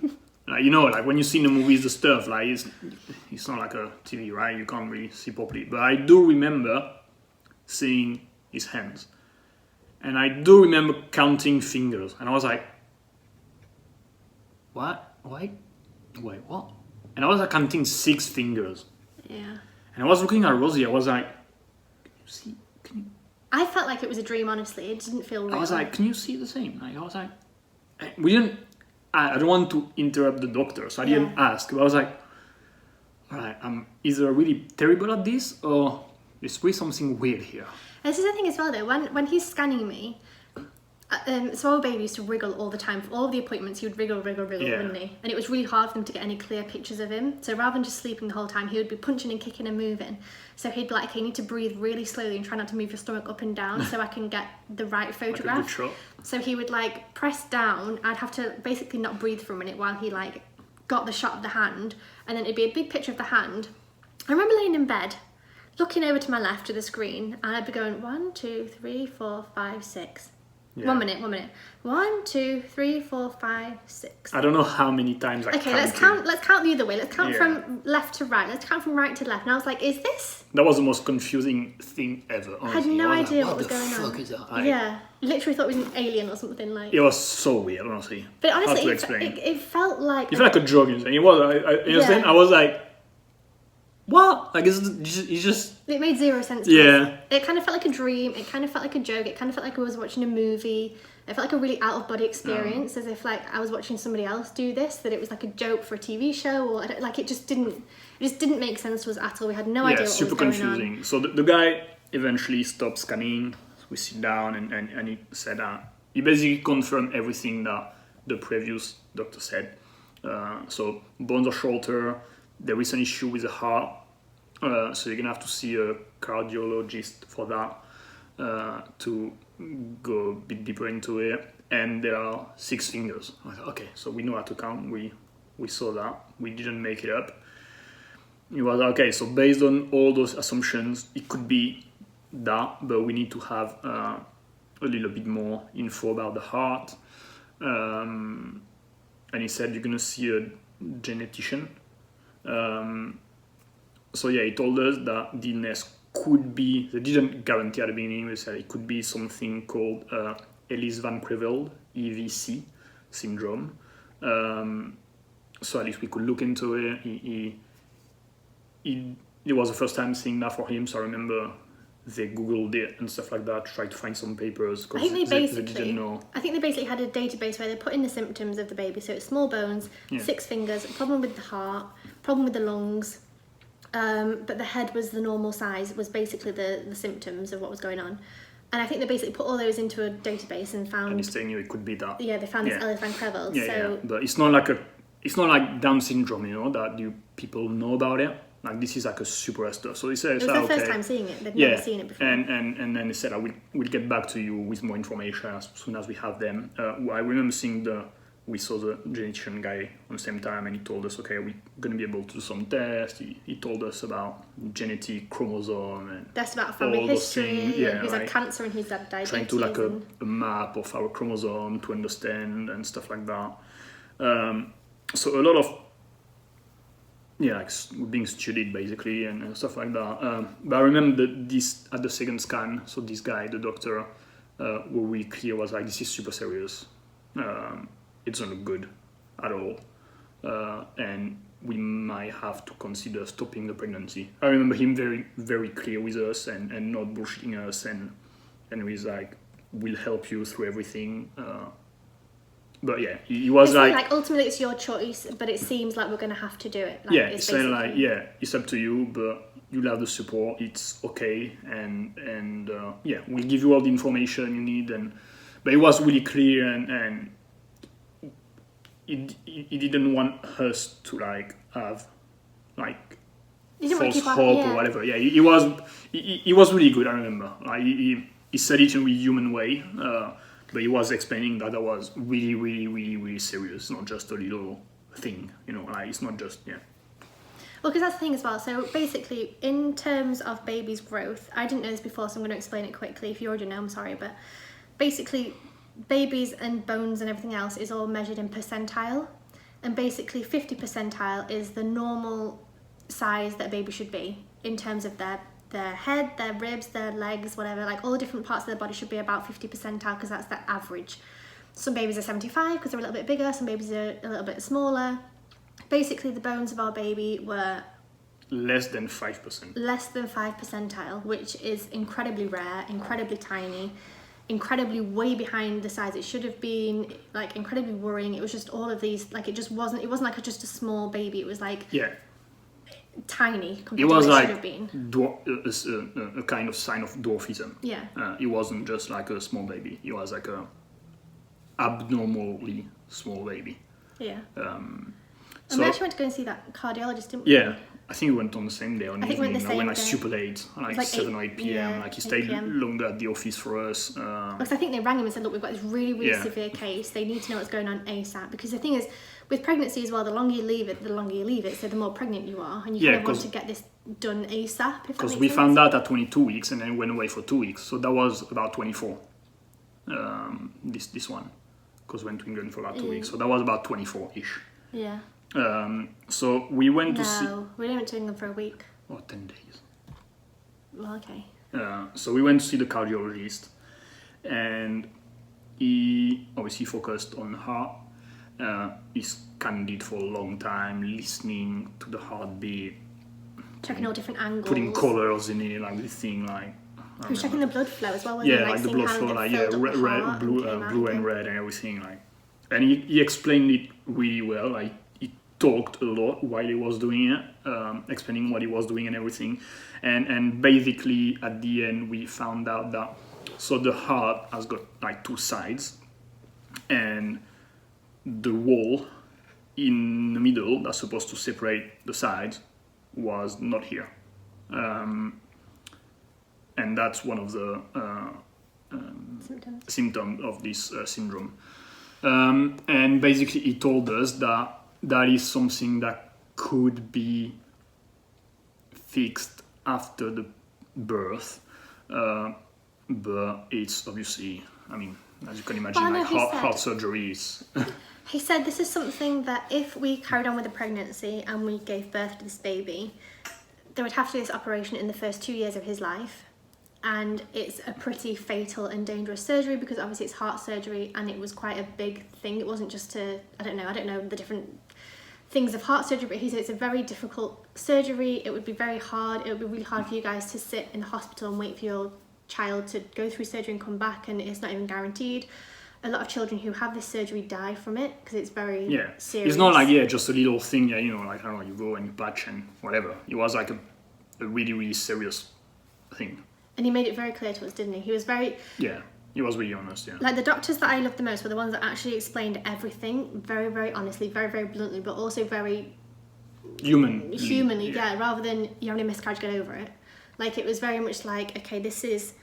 like when you see in the movies the stuff, like it's not like a TV, right? You can't really see properly. But I do remember seeing his hands. And I do remember counting fingers. And I was like, what? Wait, what? And I was like counting 6 fingers. Yeah. And I was looking at Rosie, I was like, can you... I felt like it was a dream, honestly. It didn't feel real. I was like, can you see the same? Like, I was like, I don't want to interrupt the doctor, so I didn't ask. But I was like, all right, I'm either really terrible at this or there's really something weird here. And this is the thing as well, though. When he's scanning me, so our baby used to wriggle all the time. For all of the appointments, he would wriggle, wouldn't he? And it was really hard for them to get any clear pictures of him. So rather than just sleeping the whole time, he would be punching and kicking and moving. So he'd be like, okay, you need to breathe really slowly and try not to move your stomach up and down so I can get the right photograph. Like a good shot. So he would like press down. I'd have to basically not breathe for a minute while he like got the shot of the hand. And then it'd be a big picture of the hand. I remember laying in bed, looking over to my left to the screen, and I'd be going 1, 2, 3, 4, 5, 6. Yeah. 1 minute. 1, 2, 3, 4, 5, 6. I don't know how many times I counted. Let's count the other way. Let's count from left to right. Let's count from right to left. And I was like, is this? That was the most confusing thing ever. Honestly. I had no idea what was going on. What the fuck is that? Yeah, literally thought it was an alien or something like. It was so weird, honestly. But honestly, it felt like. It felt like a joke. It was. I was like, what? Like it's just. It made zero sense. It kind of felt like a dream. It kind of felt like a joke. It kind of felt like I was watching a movie. It felt like a really out of body experience, as if like I was watching somebody else do this. That it was like a joke for a TV show, or like it just didn't make sense to us at all. We had no idea what was going on. Yeah, super confusing. So the guy eventually stopped scanning. We sit down and he said he basically confirmed everything that the previous doctor said. So bones are shorter. There is an issue with the heart. So you're gonna have to see a cardiologist for that. to go a bit deeper into it, and there are 6 fingers. I thought, okay, so we know how to count. We saw that. We didn't make it up. It was okay. So based on all those assumptions, it could be that, but we need to have a little bit more info about the heart. And he said you're gonna see a genetician. So yeah, he told us that the illness could be, they didn't guarantee at the beginning, they said it could be something called Ellis Van Creveld, EVC syndrome. So at least we could look into it. It was the first time seeing that for him, so I remember they Googled it and stuff like that to try to find some papers because they didn't know. I think they basically had a database where they put in the symptoms of the baby. So it's small bones, 6 fingers, problem with the heart, problem with the lungs, but the head was the normal size, was basically the symptoms of what was going on. And I think they basically put all those into a database and found... And he's telling you it could be that. Yeah, they found this Ellis Van Creveld. Yeah, but it's not like Down syndrome, you know, that people know about it. Like this is like a super rare stuff. So he said, it was their first time seeing it. They've never seen it before. And then he said, we'll get back to you with more information as soon as we have them. I remember we saw the genetician guy on the same time, and he told us, okay, we're going to be able to do some tests. He told us about genetic chromosome and that's about family history. Who's had cancer and who's had diabetes. Trying to like a map of our chromosome to understand and stuff like that. So a lot of like being studied basically and stuff like that. But I remember this at the second scan. So this guy, the doctor, were really clear, was like, this is super serious. It's not good at all, and we might have to consider stopping the pregnancy. I remember him very, very clear with us and not bullshitting us, and he's like, we'll help you through everything. But yeah, he was like ultimately it's your choice, but it seems like we're going to have to do it. He's saying like, it's up to you, but you'll have the support. It's okay, and we'll give you all the information you need. But it was really clear, and he didn't want us to like have like false hope or whatever. Yeah, he was really good. I remember like he said it in a really human way. But he was explaining that was really, really, really, really serious, not just a little thing, you know, like it's not just, Well, because that's the thing as well. So basically, in terms of baby's growth, I didn't know this before, so I'm going to explain it quickly. If you already know, I'm sorry, but basically, babies and bones and everything else is all measured in percentile. And basically, 50 percentile is the normal size that a baby should be in terms of their head, their ribs, their legs, whatever, like all the different parts of their body should be about 50 percentile because that's the average. Some babies are 75 because they're a little bit bigger, some babies are a little bit smaller. Basically, the bones of our baby were less than 5%. Less than 5 percentile, which is incredibly rare, incredibly tiny, incredibly way behind the size it should have been, like incredibly worrying. It was just all of these, like it wasn't like just a small baby, it was like tiny compared to what it should have been. A kind of sign of dwarfism. Yeah. It wasn't just like a small baby. It was like a abnormally small baby. Yeah. And we actually went to go and see that cardiologist, didn't we? Yeah. I think we went on the same day on the evening. We went like super late, like 7 or 8 p.m. Like he stayed longer at the office for us. Because I think they rang him and said, look, we've got this really, really severe case. They need to know what's going on ASAP. Because the thing is, with pregnancy as well, the longer you leave it, so the more pregnant you are. And you kind of want to get this done ASAP, because we found out at 22 weeks and then went away for 2 weeks. So that was about 24, this one. Because we went to England for about 2 weeks. So that was about 24-ish. Yeah. So we went to see... No, we went to England for a week. Oh, 10 days. Well, okay. So we went to see the cardiologist, and he obviously focused on the heart. He scanned it for a long time, listening to the heartbeat. Checking all different angles. Putting colours in it, like this thing, like... He was checking the blood flow as well, wasn't he? Like the blood flow, like, red, blue and red and everything, like... And he explained it really well, like, he talked a lot while he was doing it, explaining what he was doing and everything. And basically, at the end, we found out that... So the heart has got, like, 2 sides, and the wall in the middle that's supposed to separate the sides was not here. and that's one of the symptoms of this syndrome. And basically, he told us that that is something that could be fixed after the birth, but it's obviously, I mean, as you can imagine, Well, I know heart surgery is. He said this is something that if we carried on with the pregnancy and we gave birth to this baby, they would have to do this operation in the first 2 years of his life. And it's a pretty fatal and dangerous surgery because obviously it's heart surgery and it was quite a big thing. It wasn't just to, I don't know the different things of heart surgery, but he said it's a very difficult surgery. It would be very hard. It would be really hard for you guys to sit in the hospital and wait for your child to go through surgery and come back, and it's not even guaranteed. A lot of children who have this surgery die from it because it's very serious. It's not like just a little thing, like I don't know, you go and you patch and whatever. It was like a really, really serious thing. And he made it very clear to us, didn't he? He was very... Yeah, he was really honest, Like, the doctors that I loved the most were the ones that actually explained everything very, very honestly, very, very bluntly, but also very... Humanly, yeah. Rather than, you're having a miscarriage, get over it. Like, it was very much like, okay, this is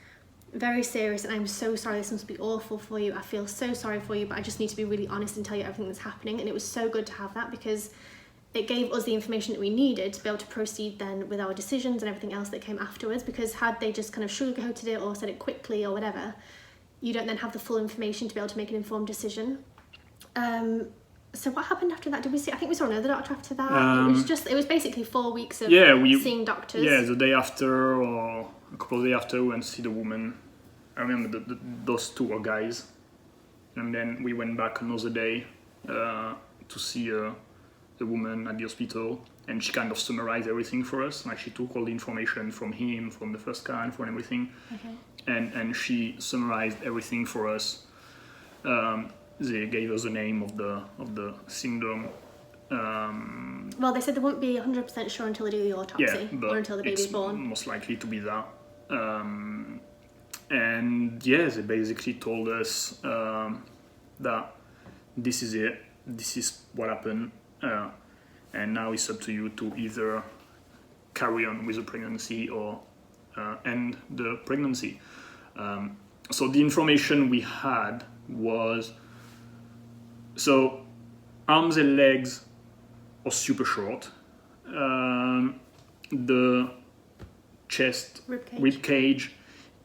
very serious and I'm so sorry, this must be awful for you. I feel so sorry for you, but I just need to be really honest and tell you everything that's happening. And it was so good to have that because it gave us the information that we needed to be able to proceed then with our decisions and everything else that came afterwards, because had they just kind of sugarcoated it or said it quickly or whatever, you don't then have the full information to be able to make an informed decision. So what happened after that? Did we see? I think we saw another doctor after that. It was basically 4 weeks of seeing doctors. Yeah, the day after or a couple of days after we went to see the woman. I remember those two were guys. And then we went back another day to see the woman at the hospital, and she kind of summarized everything for us. Like, she took all the information from him, from the first scan, from everything, and she summarized everything for us. They gave us the name of the syndrome. Well, they said they won't be 100% sure until they do the autopsy or until the baby's born. Most likely to be that. And they basically told us that this is it, this is what happened. And now it's up to you to either carry on with the pregnancy or end the pregnancy. So the information we had was, so arms and legs are super short. The chest rib cage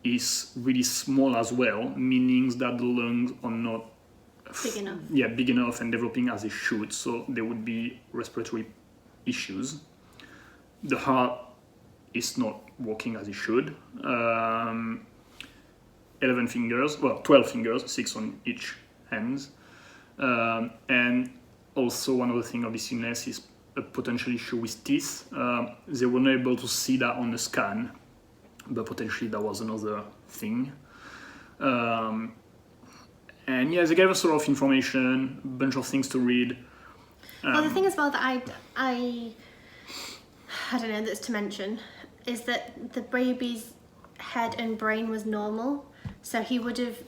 is really small as well, meaning that the lungs are not big enough and developing as they should, so there would be respiratory issues. The heart is not working as it should. 12 fingers, 6 on each hands. And also one other thing of this illness is a potential issue with teeth. They were not able to see that on the scan, but potentially that was another thing. And they gave us a lot of information, a bunch of things to read. Well, the thing as well that I don't know, that's to mention, is that the baby's head and brain was normal, so he would have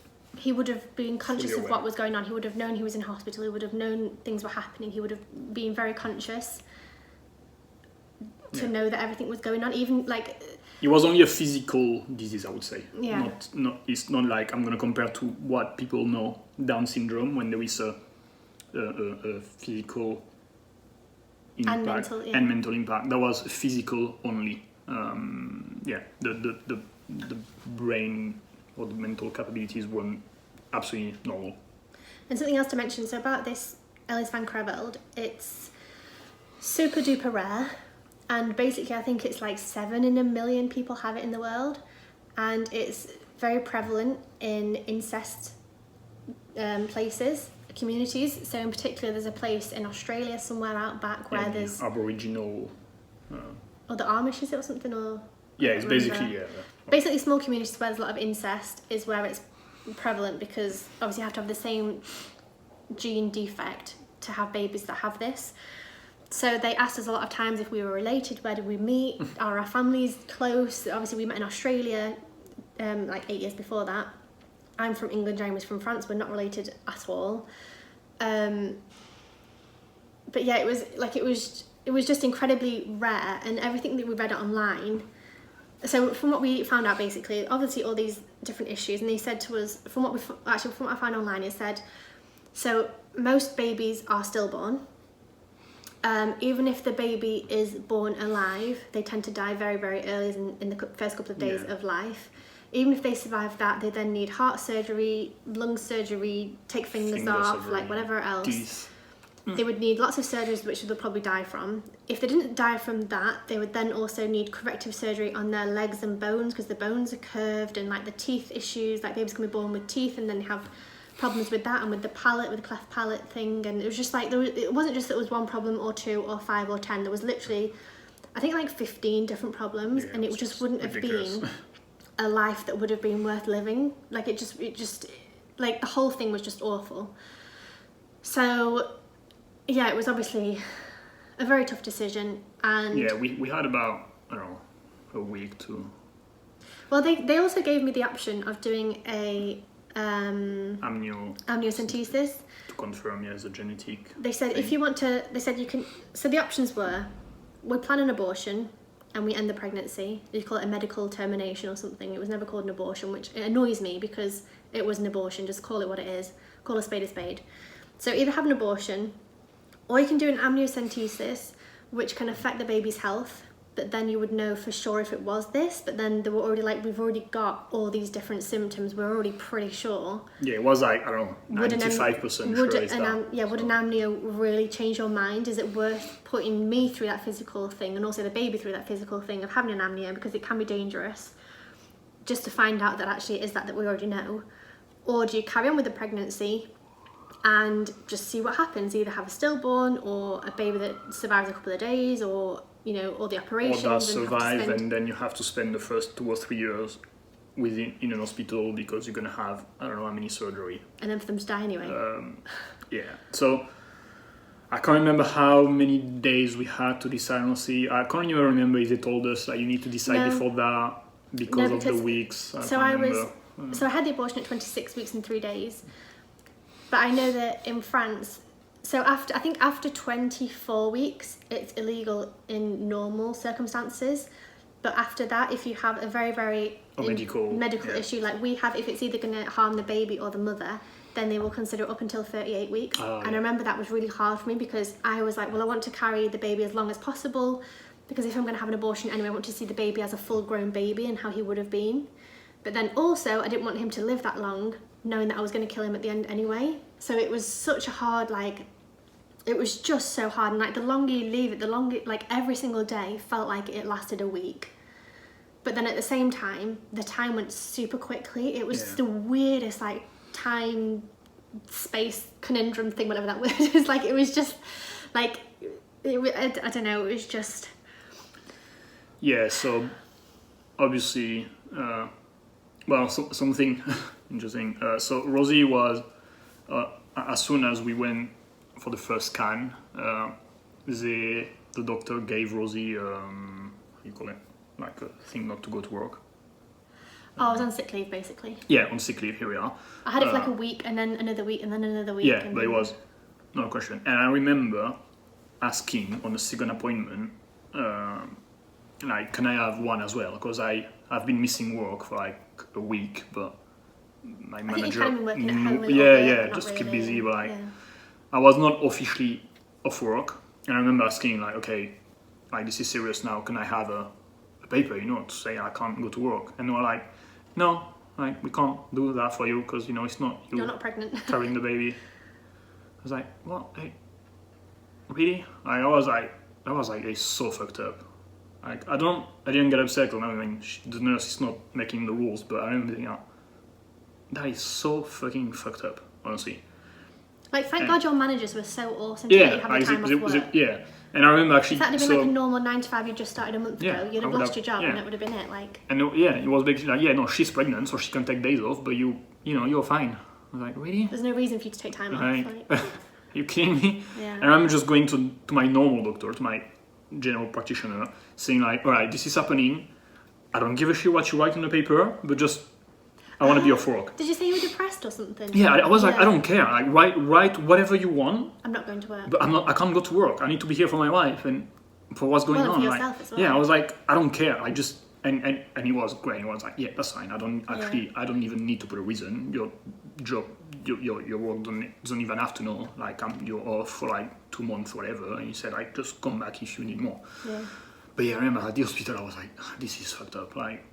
been conscious of what was going on. He would have known he was in hospital. He would have known things were happening. He would have been very conscious to know that everything was going on. Even like, it was only a physical disease, I would say. Yeah. It's not like I'm going to compare to what people know Down syndrome, when there is a physical impact and mental impact. That was physical only. The brain or the mental capabilities weren't absolutely normal. And something else to mention, so about this Ellis Van Creveld, it's super duper rare, and basically I think it's like 7 in a million people have it in the world, and it's very prevalent in incest places, communities. So in particular there's a place in Australia somewhere out back where there's Aboriginal or the Amish, is it, or something, or it's basically basically small communities where there's a lot of incest is where it's prevalent, because obviously you have to have the same gene defect to have babies that have this. So they asked us a lot of times if we were related, where did we meet, are our families close. Obviously we met in Australia like 8 years before that. I'm from England, Jane was from France, we're not related at all. But yeah, it was just incredibly rare, and everything that we read online So from what we found out, basically, obviously all these different issues, and they said to us, from what I found online, it said, so most babies are stillborn. Even if the baby is born alive, they tend to die very, very early in the first couple of days of life. Even if they survive that, they then need heart surgery, lung surgery, take fingers off, surgery, like whatever else. Teeth. They would need lots of surgeries, which they'll probably die from. If they didn't die from that, they would then also need corrective surgery on their legs and bones, because the bones are curved, and like the teeth issues, like babies can be born with teeth and then have problems with that, and with the palate, with the cleft palate thing. And it was just like, it wasn't just that it was one problem or 2 or 5 or 10. There was literally, I think, like 15 different problems, and it just wouldn't ridiculous. have been a life that would have been worth living. Like it just like the whole thing was just awful. So yeah, it was obviously a very tough decision. And yeah, we had about, I don't know, a week to... Well, they also gave me the option of doing a amniocentesis to confirm, the genetic they said thing. If you want to, they said you can, so the options were, we plan an abortion and we end the pregnancy. They call it a medical termination or something. It was never called an abortion, which it annoys me because it was an abortion. Just call it what it is. Call a spade a spade. So either have an abortion, or you can do an amniocentesis, which can affect the baby's health, but then you would know for sure if it was this. But then they were already like, we've already got all these different symptoms, we're already pretty sure. Yeah, it was like, I don't know, 95% sure it's that. Would an amnio really change your mind? Is it worth putting me through that physical thing, and also the baby through that physical thing of having an amnio, because it can be dangerous, just to find out that actually it is that we already know? Or do you carry on with the pregnancy and just see what happens? Either have a stillborn, or a baby that survives a couple of days, or all the operations. Or does survive, and then you have to spend the first 2 or 3 years in an hospital because you're gonna have, I don't know how many surgery. And then for them to die anyway. Yeah. So I can't remember how many days we had to decide. Honestly, I can't even remember if they told us that you need to decide before that because of the weeks. So I had the abortion at 26 weeks and 3 days. But I know that in France, so I think after 24 weeks, it's illegal in normal circumstances. But after that, if you have a very, very medical issue, like we have, if it's either going to harm the baby or the mother, then they will consider it up until 38 weeks. And I remember that was really hard for me, because I was like, well, I want to carry the baby as long as possible, because if I'm going to have an abortion anyway, I want to see the baby as a full-grown baby and how he would have been. But then also, I didn't want him to live that long, knowing that I was going to kill him at the end anyway. So it was such a hard, it was just so hard. And like, the longer you leave it, the longer, like every single day felt like it lasted a week. But then at the same time, the time went super quickly. It was the weirdest, like, time space conundrum thing, whatever that word is. Like, it was just like, I don't know, it was just... Yeah, so obviously, something interesting. So Rosie was, as soon as we went for the first scan, the doctor gave Rosie, how do you call it? Like a thing not to go to work. I was on sick leave, basically. Yeah, on sick leave, here we are. I had it for like a week, and then another week, and then another week. Yeah, but it was no question. And I remember asking on the second appointment, like, can I have one as well? Because I've been missing work for like a week, but my manager... I think you kind of been working at home a little bit, just really, keep busy, but like, I was not officially off work. And I remember asking, like, okay, like, this is serious now, can I have a paper, to say I can't go to work? And they were like, no, like, we can't do that for you, because, it's not you. You're not pregnant. Carrying the baby. I was like, what? Hey, really? Like, I was like, it's so fucked up. Like, I didn't get upset, I mean, the nurse is not making the rules, but I remember thinking, that is so fucking fucked up, honestly. Like, thank God your managers were so awesome to let you have the time off work. Yeah, and I remember actually... If that had been like a normal 9 to 5 you just started a month ago, you'd have lost your job, and it would have been it, like... And it was basically like, no, she's pregnant, so she can take days off, but you're fine. I was like, really? There's no reason for you to take time off. Like... Are you kidding me? Yeah. And I remember just going to my normal doctor, to my general practitioner, saying like, all right, this is happening, I don't give a shit what you write in the paper, but just... I want to be off work. Did you say you were depressed or something? Yeah, I was like, I don't care. Like, write whatever you want. I'm not going to work. But I can't go to work. I need to be here for my wife and for what's going on. For yourself as well. Yeah, I was like, I don't care. I just and he was great. He was like, yeah, that's fine. I don't even need to put a reason. Your job, your work doesn't even have to know. Like, you're off for like 2 months, whatever. And he said, like, just come back if you need more. Yeah. But yeah, I remember at the hospital, I was like, this is fucked up. Like,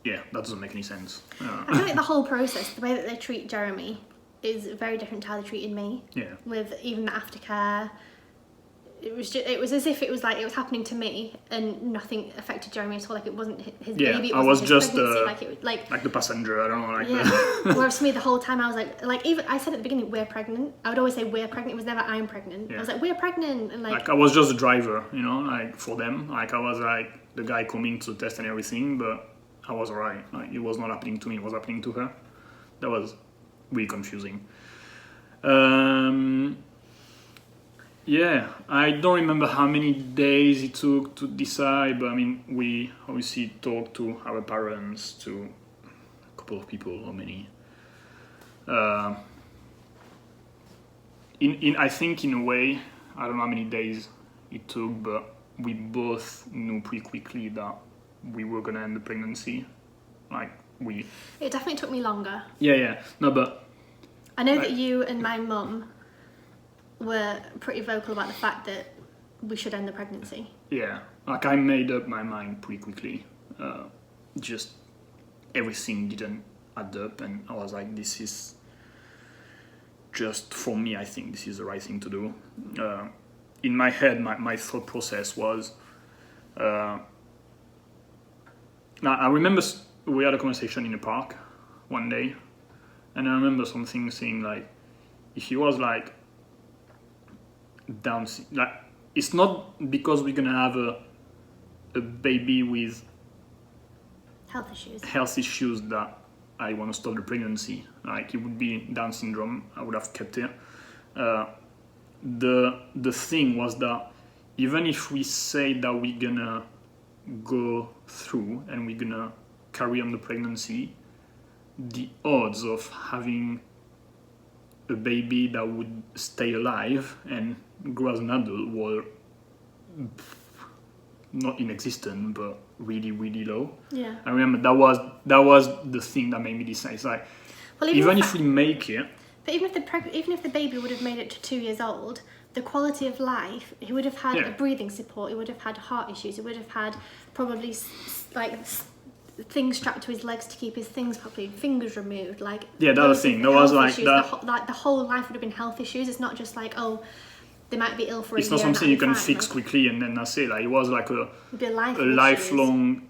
yeah, that doesn't make any sense. I feel like the whole process, the way that they treat Jeremy, is very different to how they treated me. Yeah. With even the aftercare. It was as if it was like it was happening to me and nothing affected Jeremy at all. Like, it wasn't his baby. It I was his just pregnancy. like the passenger. I don't know. Like, yeah. Whereas for me, the whole time I was like even I said at the beginning, we're pregnant. I would always say we're pregnant. It was never I'm pregnant. Yeah. I was like, we're pregnant, and like I was just a driver, you know, like for them. Like, I was like the guy coming to the test and everything, but I was alright. Like, it was not happening to me. It was happening to her. That was really confusing. Yeah, I don't remember how many days it took to decide, but I mean, we obviously talked to our parents, to a couple of people, or many. I think in a way, I don't know how many days it took, but we both knew pretty quickly that we were gonna end the pregnancy. Like, It definitely took me longer. Yeah. No, but I know that you and my mum were pretty vocal about the fact that we should end the pregnancy. Yeah, like, I made up my mind pretty quickly. Just everything didn't add up, and I was like, this is just, for me, I think this is the right thing to do. In my head, my thought process was, now I remember we had a conversation in the park one day, and I remember something saying, like, if he was like Down, like, it's not because we're gonna have a baby with health issues that I want to stop the pregnancy. Like, it would be Down syndrome, I would have kept it. The thing was that even if we say that we're gonna go through and we're gonna carry on the pregnancy, the odds of having a baby that would stay alive and grow as an adult were not inexistent, but really, really low. Yeah. I remember that was the thing that made me decide. It's like, well, even if we make it, but even if the baby would have made it to 2 years old, the quality of life, he would have had a breathing support, he would have had heart issues, he would have had probably things strapped to his legs to keep his things properly, fingers removed, like, yeah, that was the thing. There was like issues, that. The whole life would have been health issues. It's not just like, oh, they might be ill for a year. It's not something you can fine, fix quickly and then that's it. Like, it was like a lifelong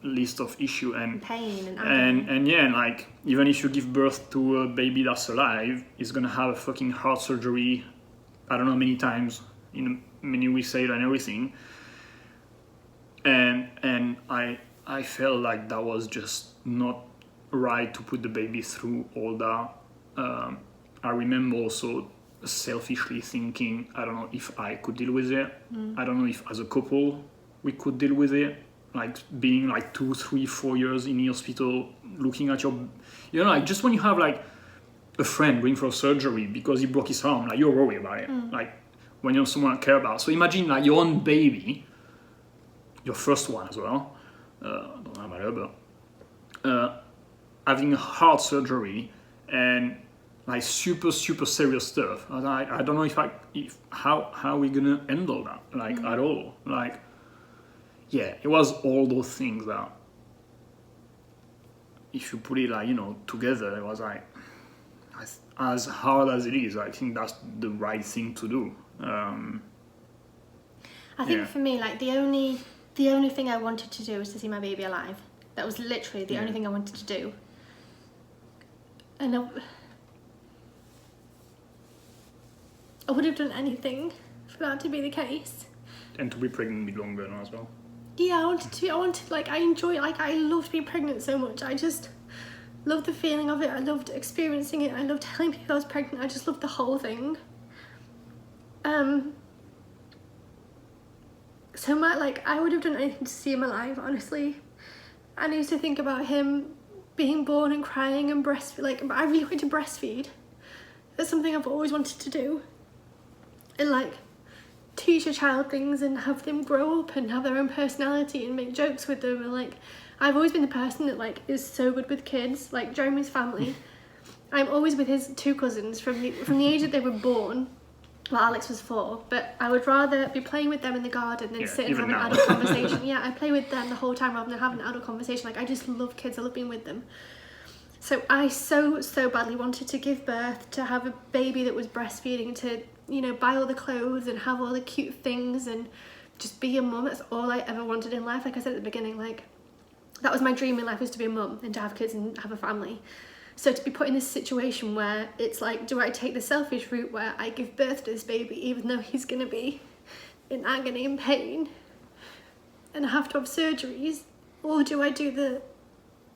list of issue and pain and and yeah, like, even if you give birth to a baby that's alive, it's gonna have a fucking heart surgery, I don't know, many times in many weeks later and everything. And I felt like that was just not right to put the baby through all that. I remember also selfishly thinking, I don't know if I could deal with it. I don't know if as a couple we could deal with it. Like, being like 2, 3, 4 years in the hospital, looking at your, you know, like, just when you have like a friend going for a surgery because he broke his arm, like, you're worried about it. Like, when you're someone I care about. So imagine like your own baby, your first one as well, don't know about her, but having a heart surgery and like super serious stuff. I don't know how are we gonna handle that, like, at all. Like, yeah, it was all those things that, if you put it like, you know, together, it was like, as hard as it is, I think that's the right thing to do. I think for me, like, the only thing I wanted to do was to see my baby alive. That was literally the only thing I wanted to do. And I would have done anything for that to be the case. And to be pregnant a bit longer now as well. Yeah, I loved being pregnant so much. I just loved the feeling of it. I loved experiencing it. I loved telling people I was pregnant. I just loved the whole thing. So I would have done anything to see him alive, honestly. And I used to think about him being born and crying and breastfeed. I really wanted to breastfeed. That's something I've always wanted to do. And 2 teach a child things and have them grow up and have their own personality and make jokes with them. And like, I've always been the person that like is so good with kids. Like Jeremy's family, I'm always with his two cousins from the age that they were born. Well, Alex was 4, but I would rather be playing with them in the garden than sit and have an adult conversation. Yeah, I play with them the whole time rather than having an adult conversation. Like, I just love kids. I love being with them. So I so badly wanted to give birth, to have a baby that was breastfeeding, to, you know, buy all the clothes and have all the cute things and just be a mum. That's all I ever wanted in life. Like I said at the beginning, like, that was my dream in life, was to be a mum and to have kids and have a family. So to be put in this situation where it's like, do I take the selfish route where I give birth to this baby even though he's going to be in agony and pain and have to have surgeries? Or do I do the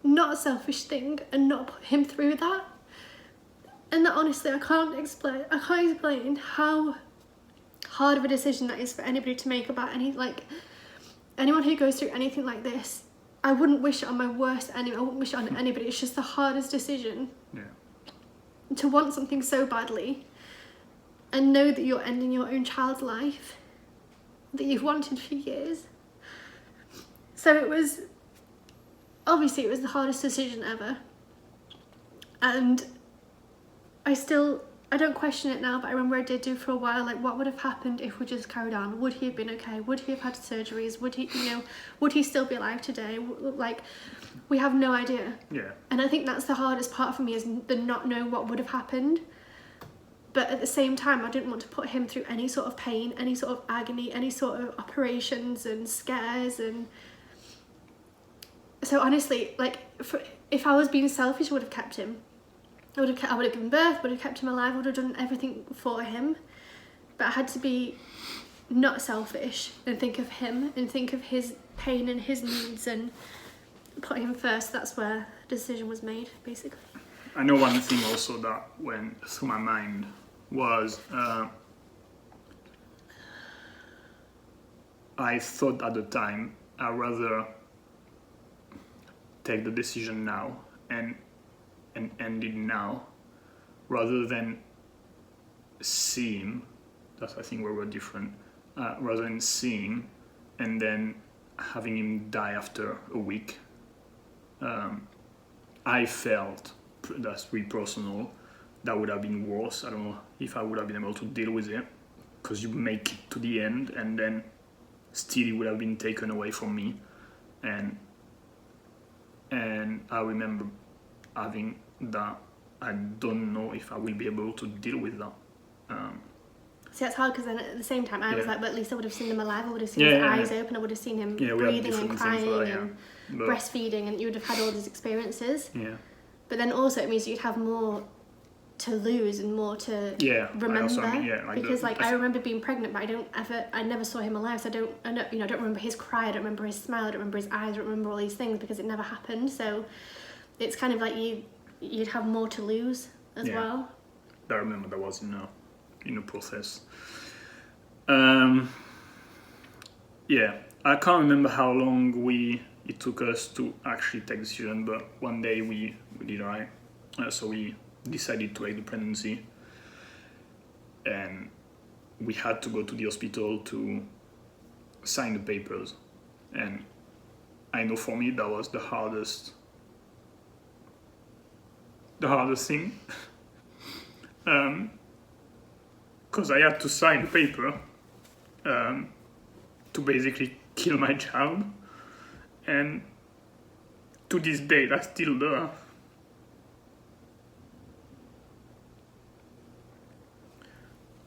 not selfish thing and not put him through that? And that, honestly, I can't explain how hard of a decision that is for anybody to make about anyone who goes through anything like this. I wouldn't wish it on my worst enemy. I wouldn't wish it on anybody. It's just the hardest decision. Yeah. To want something so badly and know that you're ending your own child's life that you've wanted for years. So it was the hardest decision ever. And I don't question it now, but I remember I did do for a while, like, what would have happened if we just carried on? Would he have been okay? Would he have had surgeries? Would he still be alive today? Like, we have no idea. Yeah. And I think that's the hardest part for me, is the not knowing what would have happened. But at the same time, I didn't want to put him through any sort of pain, any sort of agony, any sort of operations and scares. And so honestly, like, if I was being selfish, I would have kept him. I would have given birth, would have kept him alive, would have done everything for him. But I had to be not selfish and think of him and think of his pain and his needs and put him first. That's where the decision was made, basically. I know one thing also that went through my mind was I thought at the time I'd rather take the decision now and end it now, rather than see him. That's, I think, where we're different. Rather than seeing and then having him die after a week. I felt, that's really personal, that would have been worse. I don't know if I would have been able to deal with it, because you make it to the end and then still it would have been taken away from me. And I remember having that. I don't know if I will be able to deal with that. See, that's hard, because then at the same time I was like, but at least I would have seen him alive. I would have seen his eyes open. I would have seen him breathing and crying and breastfeeding, and you would have had all these experiences. Yeah. But then also it means you'd have more to lose and more to remember. I remember being pregnant, but I never saw him alive. So I don't remember his cry. I don't remember his smile. I don't remember his eyes. I don't remember all these things because it never happened. So it's kind of like you'd have more to lose as well. I remember that was in a process. I can't remember how long it took us to actually take the decision, but one day we did right. So we decided to take the pregnancy, and we had to go to the hospital to sign the papers. And I know for me that was the hardest thing, because I had to sign the paper to basically kill my child, and to this day that's still there.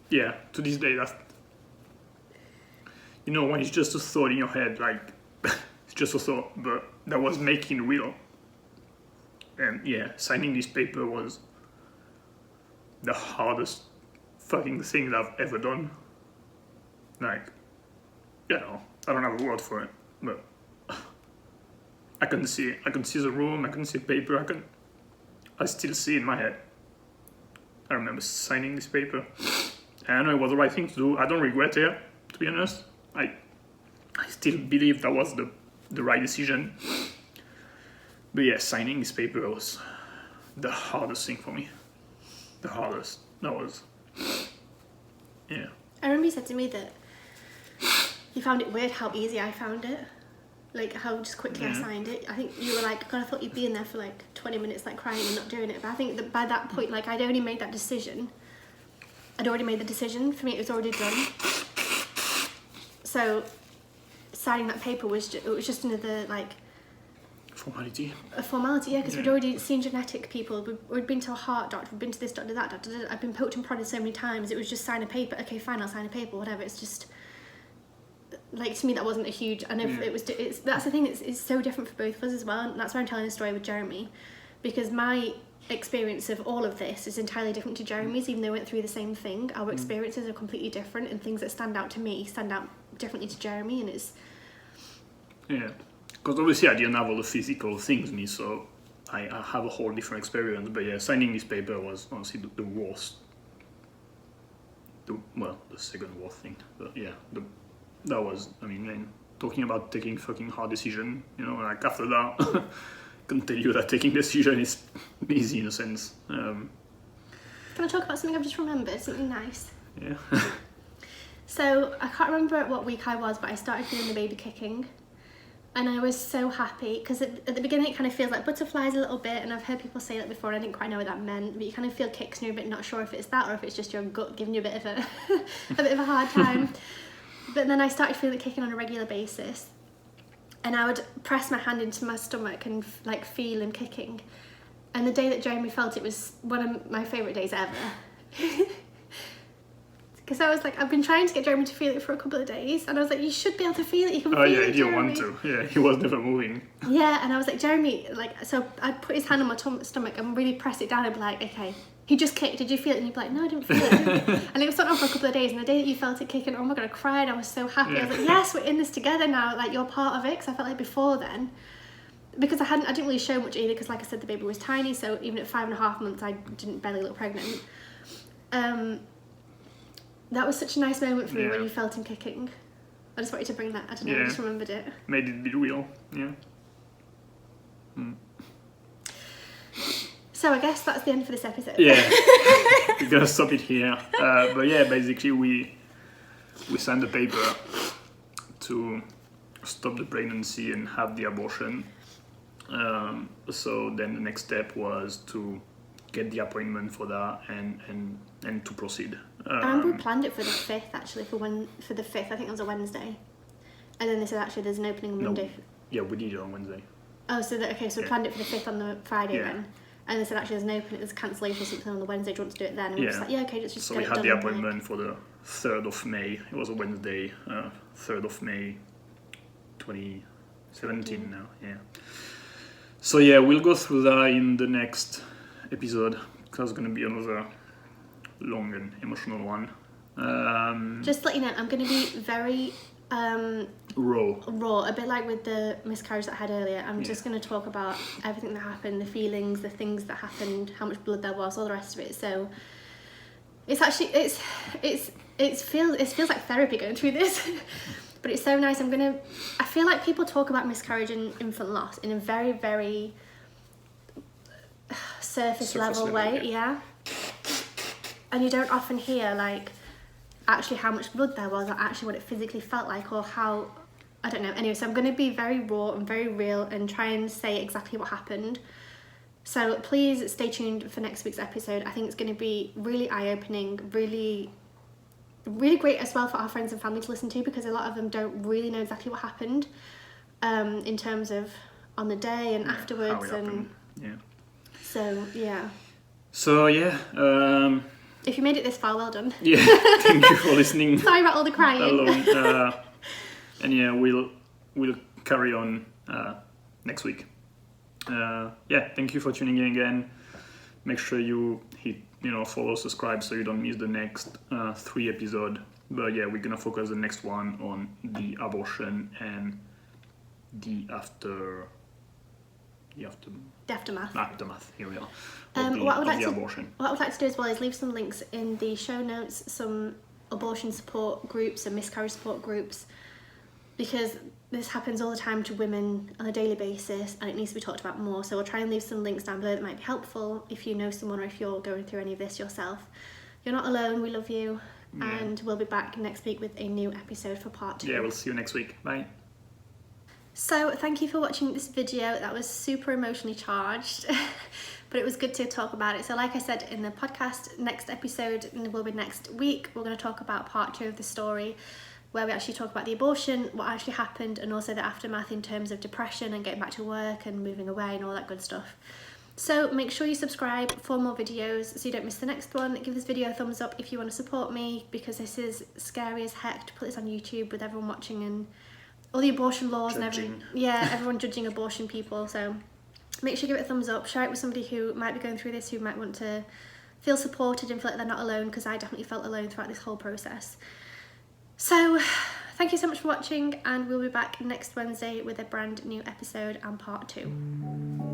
Yeah, to this day that's, when it's just a thought in your head, like, it's just a thought, but that was making real. And signing this paper was the hardest fucking thing that I've ever done. Like, I don't have a word for it, but I can see the room, I can see the paper, I still see it in my head. I remember signing this paper, and I know it was the right thing to do. I don't regret it, to be honest. I still believe that was the right decision. But signing this paper was the hardest thing for me. The hardest. That was, I remember you said to me that You found it weird how easy I found it. Like how just quickly I signed it. I think you were like, God, I thought you'd be in there for like 20 minutes like crying and not doing it. But I think that by that point, like I'd already made that decision. I'd already made the decision. For me, it was already done. So signing that paper was just another like formality. A formality, yeah, because we'd already seen genetic people. We'd been to a heart doctor. We'd been to this doctor, that doctor. I've been poked and prodded so many times. It was just sign a paper. Okay, fine, I'll sign a paper. Whatever. It's just like to me that wasn't a huge. I know it was. That's the thing. It's so different for both of us as well. And that's why I'm telling the story with Jeremy, because my experience of all of this is entirely different to Jeremy's. Even though we went through the same thing, our experiences are completely different, and things that stand out to me stand out differently to Jeremy, and it's. Yeah, because obviously I didn't have all the physical things me, so I have a whole different experience. But yeah, signing this paper was honestly the worst. The second worst thing. But yeah, that was. I mean, talking about taking fucking hard decision. You know, like after that, I can tell you that taking decision is easy in a sense. Can I talk about something I've just remembered? Something nice. Yeah. So I can't remember what week I was, but I started feeling the baby kicking. And I was so happy because at the beginning it kind of feels like butterflies a little bit, and I've heard people say that before and I didn't quite know what that meant, but you kind of feel kicks and you're a bit not sure if it's that or if it's just your gut giving you a bit of a hard time. But then I started feeling it kicking on a regular basis, and I would press my hand into my stomach and like feel him kicking. And the day that Jeremy felt it was one of my favourite days ever. Because I was like, I've been trying to get Jeremy to feel it for a couple of days, and I was like, you should be able to feel it. You can feel it. Oh yeah, he didn't Jeremy. want to. Yeah, he was never moving. Yeah, and I was like, Jeremy, like, so I'd put his hand on my stomach and really press it down and be like, okay, he just kicked. Did you feel it? And he'd be like, no, I didn't feel it. And it was on for a couple of days. And the day that you felt it kicking, oh my God, I cried. I was so happy. I was like, yes, we're in this together now. Like, you're part of it. Because I felt like before then, because I didn't really show much either. Because like I said, the baby was tiny. So even at 5.5 months, I didn't barely look pregnant. That was such a nice moment for me when you felt him kicking. I just wanted to bring that. I don't know. I just remembered it. Made it be real. Yeah. So I guess that's the end for this episode. Yeah. We're gonna stop it here. But yeah, basically we signed the paper to stop the pregnancy and have the abortion. So then the next step was to get the appointment for that and to proceed. I remember we planned it for the 5th actually, for the 5th. I think it was a Wednesday. And then they said actually there's an opening on Monday. Yeah, we did it on Wednesday. Oh, so we planned it for the 5th on the Friday then. And they said actually there's an opening, there's a cancellation or something on the Wednesday, do you want to do it then? And we were just like, yeah, okay, let's just so get we it had done. the appointment for the 3rd of May. It was a Wednesday, 3rd of May 2017 now, yeah. So yeah, we'll go through that in the next episode, because it's going to be another long and emotional one. Just to let you know, I'm going to be very raw, a bit like with the miscarriage that I had earlier. I'm just going to talk about everything that happened, the feelings, the things that happened, how much blood there was, all the rest of it. So it's actually it feels like therapy going through this. But it's so nice. I feel like people talk about miscarriage and infant loss in a very, very surface level way, yeah. And you don't often hear like actually how much blood there was, or actually what it physically felt like, or how, I don't know. Anyway, so I'm going to be very raw and very real and try and say exactly what happened. So please stay tuned for next week's episode. I think it's going to be really eye-opening, really great as well for our friends and family to listen to, because a lot of them don't really know exactly what happened in terms of on the day and afterwards. So if you made it this far, well done. Yeah, thank you for listening. Sorry about all the crying. Alone. And yeah, we'll carry on next week. Thank you for tuning in again. Make sure you hit follow, subscribe, so you don't miss the next 3 episodes. But yeah, we're gonna focus the next one on the abortion and the aftermath. Here we are. What I would like to do as well is leave some links in the show notes, some abortion support groups and miscarriage support groups, because this happens all the time to women on a daily basis and it needs to be talked about more. So we'll try and leave some links down below that might be helpful if you know someone or if you're going through any of this yourself. You're not alone, we love you. and we'll be back next week with a new episode for part 2. Yeah, we'll see you next week. Bye. So thank you for watching this video. That was super emotionally charged, but it was good to talk about it. So like I said in the podcast, next episode will be next week. We're going to talk about part 2 of the story, where we actually talk about the abortion, what actually happened, and also the aftermath in terms of depression and getting back to work and moving away and all that good stuff. So make sure you subscribe for more videos so you don't miss the next one. Give this video a thumbs up if you want to support me, because this is scary as heck to put this on YouTube with everyone watching and all the abortion laws and everything. Yeah, everyone judging abortion people. So make sure you give it a thumbs up. Share it with somebody who might be going through this, who might want to feel supported and feel like they're not alone, because I definitely felt alone throughout this whole process. So thank you so much for watching, and we'll be back next Wednesday with a brand new episode and part 2.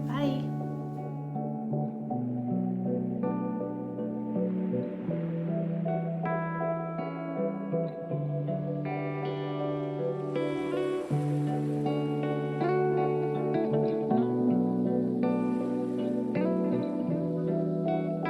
Bye.